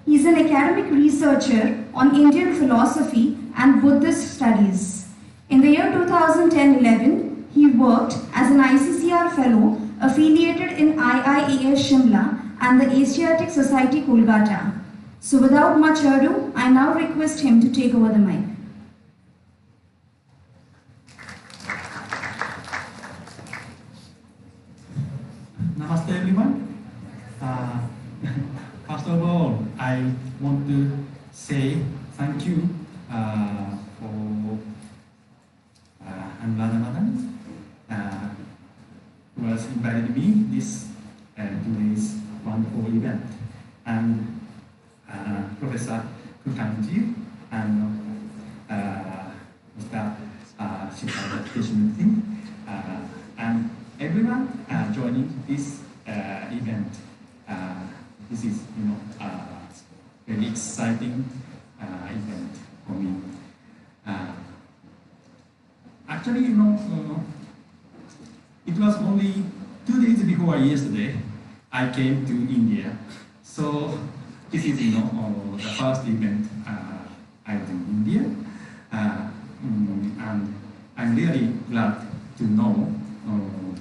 He is an academic researcher on Indian philosophy and Buddhist studies. In the year 2010-11, he worked as an ICCR Fellow affiliated in IIES Shimla and the Asiatic Society Kolkata. So without much ado, I now request him to take over the mic. Namaste everyone. First of all, I want to say thank you for Anwar Madam who has invited me this today's wonderful event, and Professor Kukanji and Mr. Shikara Kishmurti and everyone joining this event. This is, very exciting event for me. Actually, it was only 2 days before yesterday I came to India. So this is, the first event I was in India, and I'm really glad to know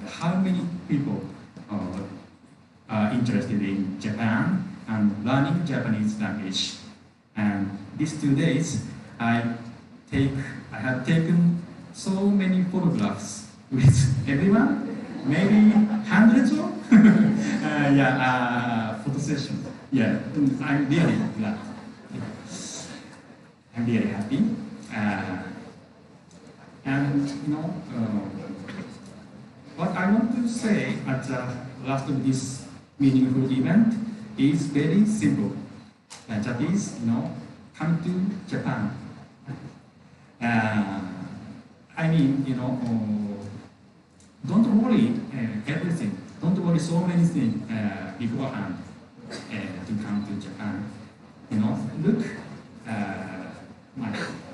how many people are interested in Japan and learning Japanese language. And these 2 days, I have taken so many photographs with everyone, maybe hundreds of photo sessions. Yeah, I'm really glad. I'm really happy. And what I want to say at the last of this meaningful event is very simple. That is, come to Japan. I mean, don't worry everything. don't worry so many things beforehand to come to Japan. You know, look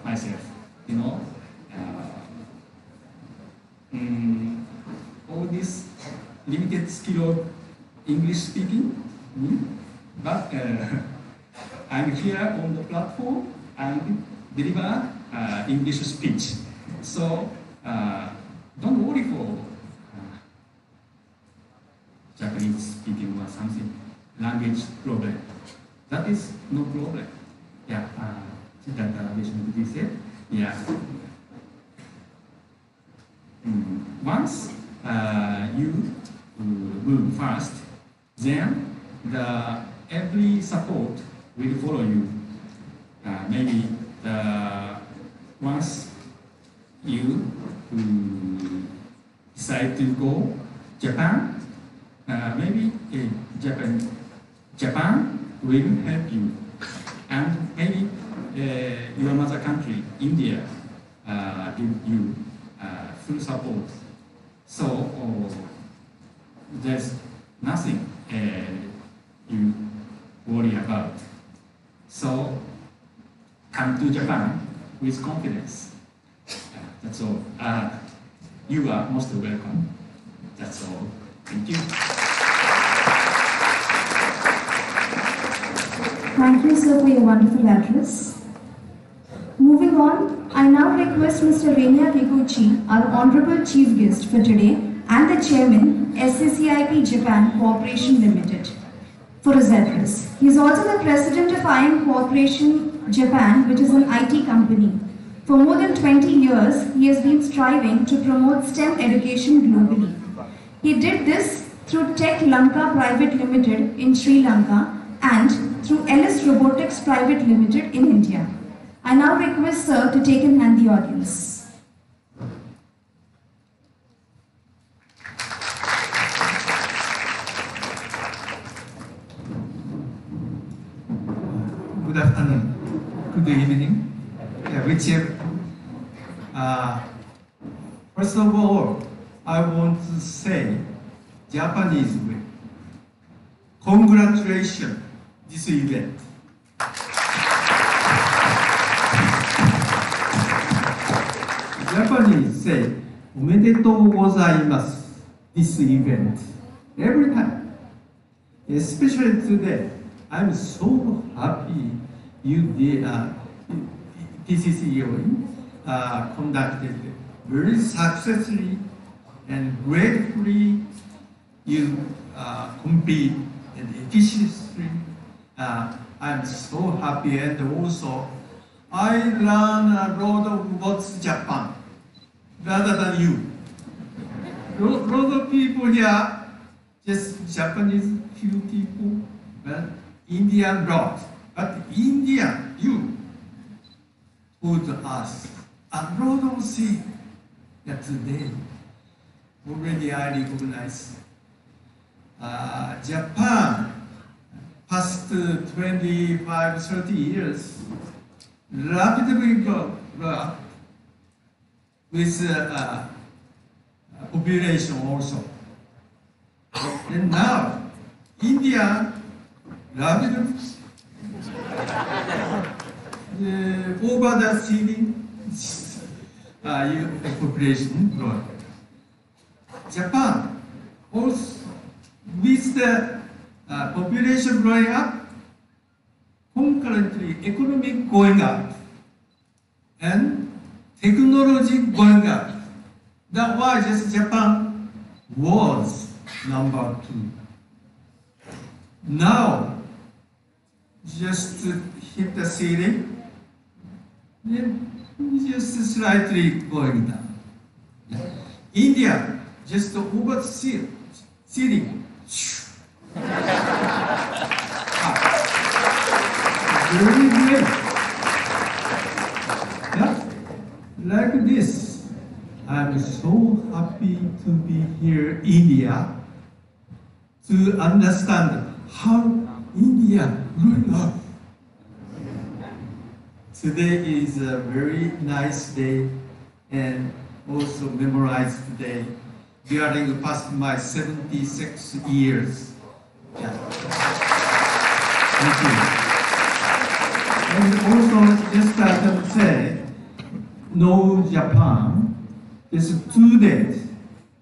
myself. You know, all this limited skill of English speaking, but I'm here on the platform and deliver English speech. So don't worry for Japanese speaking or something, language problem. That is no problem. Yeah, that addition to this, yeah. Once you move fast, then every support will follow you. Maybe once you decide to go Japan, maybe Japan will help you, and maybe your mother country, India, give you full support. So there's nothing you worry about. So come to Japan with confidence. That's all. You are most welcome. That's all. Thank you. Thank you, sir, for your wonderful address. Moving on, I now request Mr. Renia Kikuchi, our Honorable Chief Guest for today, and the Chairman, SCCIP Japan Corporation Limited, for his address. He is also the President of IM Corporation Japan, which is an IT company. For more than 20 years, he has been striving to promote STEM education globally. He did this through Tech Lanka Private Limited in Sri Lanka and through Ellis Robotics Private Limited in India. I now request Sir to take in hand the audience. Good afternoon, good evening, whichever. First of all, I want to say Japanese way. Congratulations, this event. Japanese say, おめでとうございます this event every time. Especially today, I'm so happy you did PCCOE conducted very successfully and gratefully. You compete and efficiently. I'm so happy, and also I learn a lot of what's Japan rather than you. A lot of people here, just Japanese few people, but Indian lot. But India, you told us a lot of things that today already I recognize. Japan, past 25, 30 years, rapidly grow up with population also. And now, India, rapidly over the city population growth. Japan, also with the population growing up, concurrently economic going up, and technology going up. That's why just Japan was number 2. Now, just hit the ceiling, then just slightly going down. India, just over the ceiling. Very great. Yeah? Like this, I'm so happy to be here in India to understand how India grew up. Today is a very nice day and also memorized day. during past my 76 years. Yeah. Thank you. And also, just to say, no Japan is 2 days.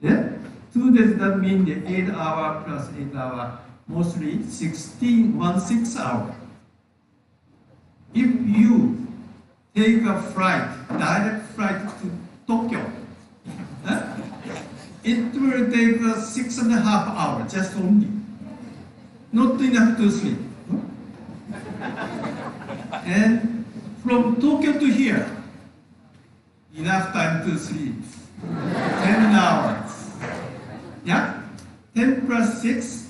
Yeah? 2 days, that means 8 hours plus 8 hours, mostly 6 hours. If you take a flight, direct flight to Tokyo, it will take 6.5 hours, just only. Not enough to sleep. And from Tokyo to here, enough time to sleep. 10 hours. Yeah? 10 plus 6,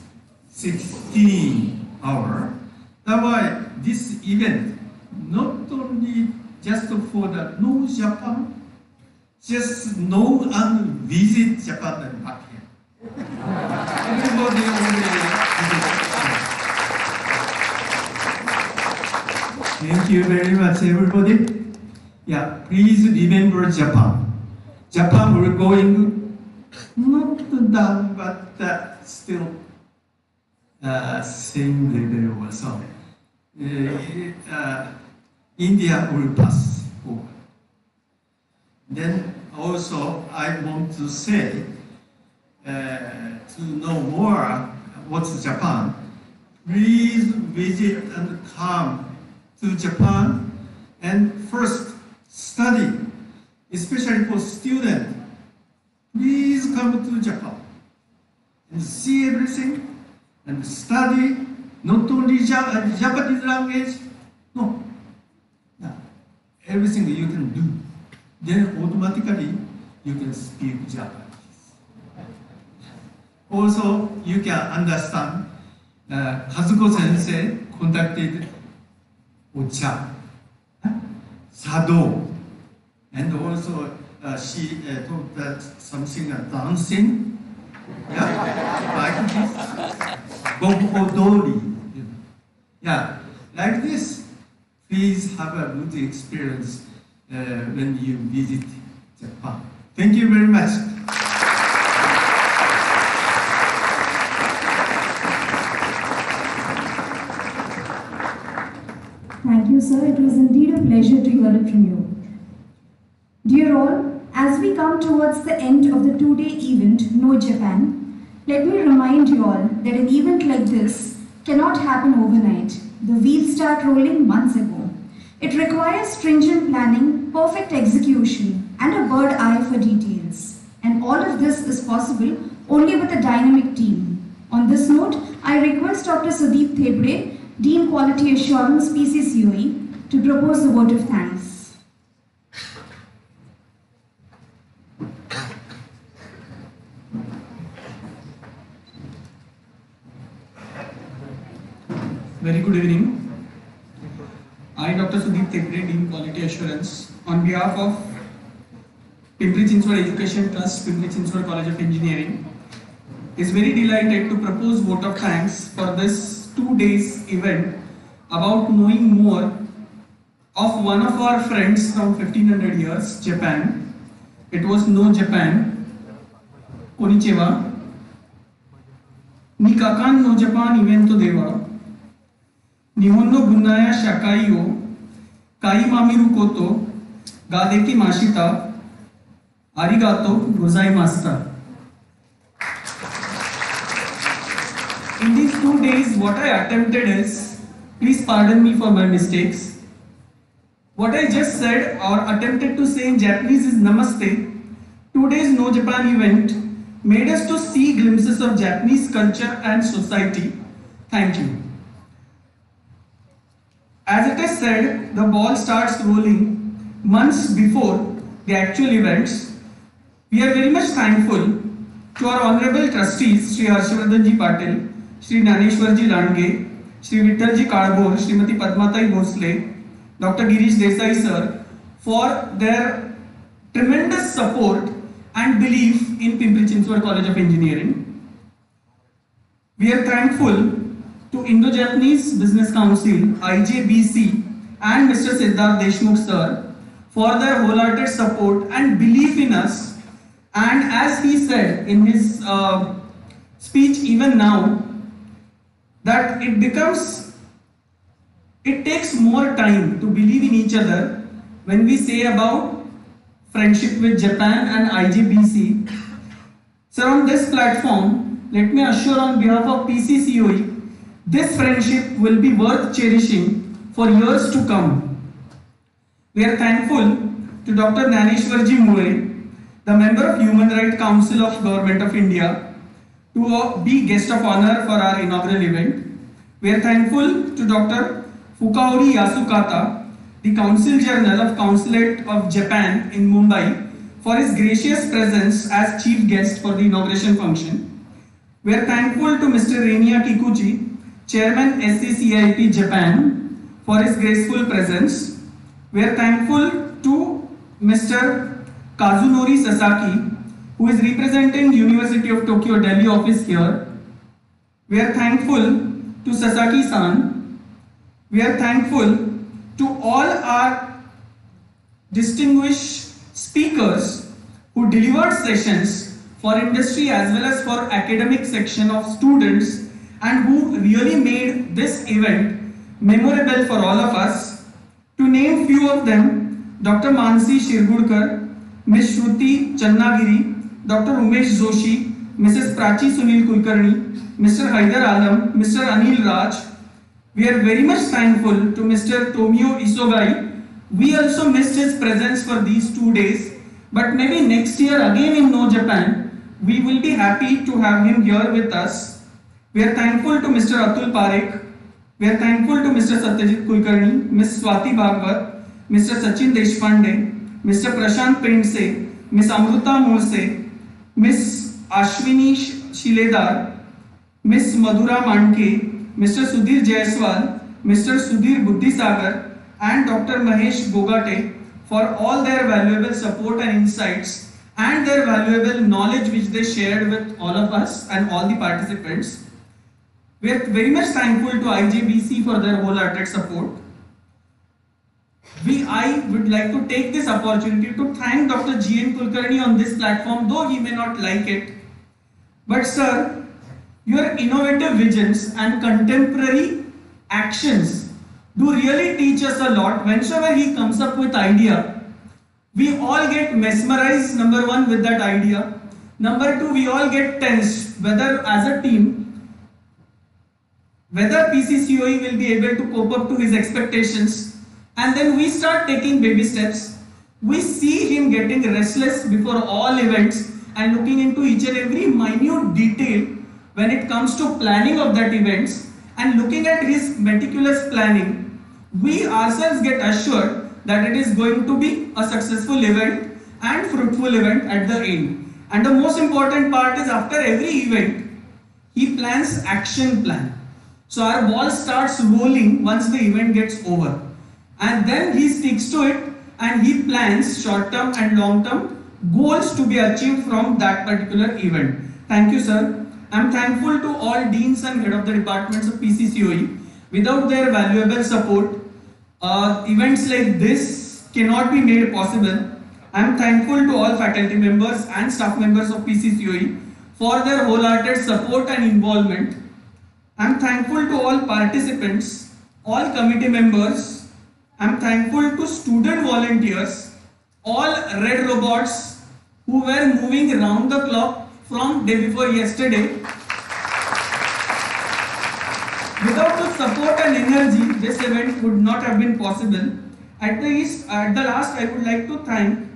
16 hours. That's why this event, not only just for the know Japan, just know and visit Japan and back here. Everybody already visit. Thank you very much, everybody. Yeah, please remember Japan. Japan will going not down, but still same level or so. India will pass over. Then also I want to say, to know more what's Japan, please visit and come to Japan and first study, especially for students. Please come to Japan and see everything and study not only Japanese language, no, everything you can do. Then automatically you can speak Japanese. Also, you can understand Kazuko Sensei conducted Ocha, Sado, and also she taught that something dancing, yeah, like this, Gogate, yeah, like this. Please have a good experience when you visit Japan. Thank you very much. Thank you, sir. It was indeed a pleasure to hear it from you. Dear all, as we come towards the end of the 2-day event, No Japan, let me remind you all that an event like this cannot happen overnight. The wheels start rolling months ago. It requires stringent planning, perfect execution, and a bird eye for details. And all of this is possible only with a dynamic team. On this note, I request Dr. Sudeep Thepre, Dean Quality Assurance, PCCOE, to propose the vote of thanks. Very good evening. I, Dr. Sudeep Thepre, Dean Quality Assurance, on behalf of Pimpri Chinchwad Education Trust, Pimpri Chinchwad College of Engineering, is very delighted to propose vote of thanks for this 2 days event about knowing more of one of our friends from 1500 years, Japan. It was No Japan. Konnichiwa. Ni kakan no Japan evento dewa. Nihonno bunaya shakai o kai mamiru koto gadeki mashita arigato gozaimashita. In these 2 days, what I attempted is, please pardon me for my mistakes. What I just said or attempted to say in Japanese is Namaste. 2 days No Japan event made us to see glimpses of Japanese culture and society. Thank you. As it is said, the ball starts rolling months before the actual events. We are very much thankful to our honorable trustees, Shri Harshvardhanji Patil, Shri Naneshwarji Landge, Shri Vittalji Kalbor, Srimati Padmatai Bhosle, Dr. Girish Desai sir, for their tremendous support and belief in Pimpri Chinchwad College of Engineering. We are thankful to Indo-Japanese Business Council, IJBC, and Mr. Siddharth Deshmukh sir for their wholehearted support and belief in us And as he said in his speech even now, that it takes more time to believe in each other when we say about friendship with Japan and IJBC. So on this platform, let me assure on behalf of PCCOE, this friendship will be worth cherishing for years to come. We are thankful to Dr. Naneshwarji Mure, the member of Human Rights Council of Government of India, to be guest of honor for our inaugural event. We are thankful to Dr. Fukaori Yasukata, the Consul General of Consulate of Japan in Mumbai, for his gracious presence as chief guest for the inauguration function. We are thankful to Mr. Renia Kikuchi, Chairman SCCIP Japan, for his graceful presence. We are thankful to Mr. Kazunori Sasaki, who is representing University of Tokyo Delhi office here. We are thankful to Sasaki-san. We are thankful to all our distinguished speakers who delivered sessions for industry as well as for academic section of students and who really made this event memorable for all of us. To name few of them, Dr. Mansi Shirgudkar, Ms. Shruti Channagiri, Dr. Umesh Joshi, Mrs. Prachi Sunil Kulkarni, Mr. Haidar Alam, Mr. Anil Raj. We are very much thankful to Mr. Tomio Isogai. We also missed his presence for these 2 days, but maybe next year again in No Japan, we will be happy to have him here with us. We are thankful to Mr. Atul Parekh. We are thankful to Mr. Satyajit Kulkarni, Ms. Swati Bhagwat, Mr. Sachin Deshpande, Mr. Prashant Pendse, Ms. Amruta Morse, Ms. Ashwini Shiledar, Ms. Madhura Mandke, Mr. Sudhir Jaiswal, Mr. Sudhir Buddhisagar, and Dr. Mahesh Gogate for all their valuable support and insights and their valuable knowledge which they shared with all of us and all the participants. We are very much thankful to IJBC for their wholehearted support. I would like to take this opportunity to thank Dr. G.N. Kulkarni on this platform, though he may not like it. But sir, your innovative visions and contemporary actions do really teach us a lot. Whenever he comes up with idea, we all get mesmerized, number one, with that idea. Number two, we all get tensed, whether as a team, whether PCCOE will be able to cope up to his expectations. And then we start taking baby steps. We see him getting restless before all events and looking into each and every minute detail when it comes to planning of that events, and looking at his meticulous planning, we ourselves get assured that it is going to be a successful event and fruitful event at the end. And the most important part is, after every event, he plans action plan. So our ball starts rolling once the event gets over. And then he sticks to it and he plans short-term and long-term goals to be achieved from that particular event. Thank you, sir. I am thankful to all deans and head of the departments of PCCOE. Without their valuable support, events like this cannot be made possible. I am thankful to all faculty members and staff members of PCCOE for their wholehearted support and involvement. I am thankful to all participants, all committee members. I am thankful to student volunteers, all red robots who were moving around the clock from day before yesterday. Without the support and energy, this event would not have been possible. At the last, I would like to thank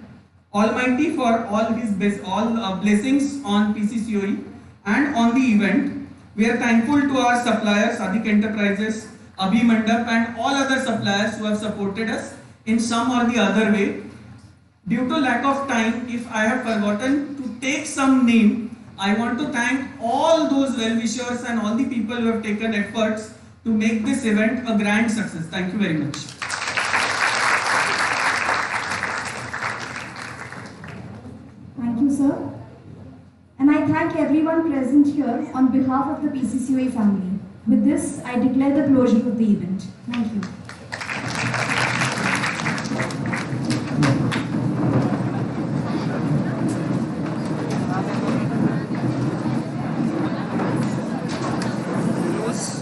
Almighty for all his blessings on PCCOE and on the event. We are thankful to our suppliers, Adik Enterprises, Abhi Mandap, and all other suppliers who have supported us in some or the other way. Due to lack of time, if I have forgotten to take some name, I want to thank all those well-wishers and all the people who have taken efforts to make this event a grand success. Thank you very much. Thank you, sir. And I thank everyone present here on behalf of the PCCOE family. With this, I declare the closure of the event. Thank you.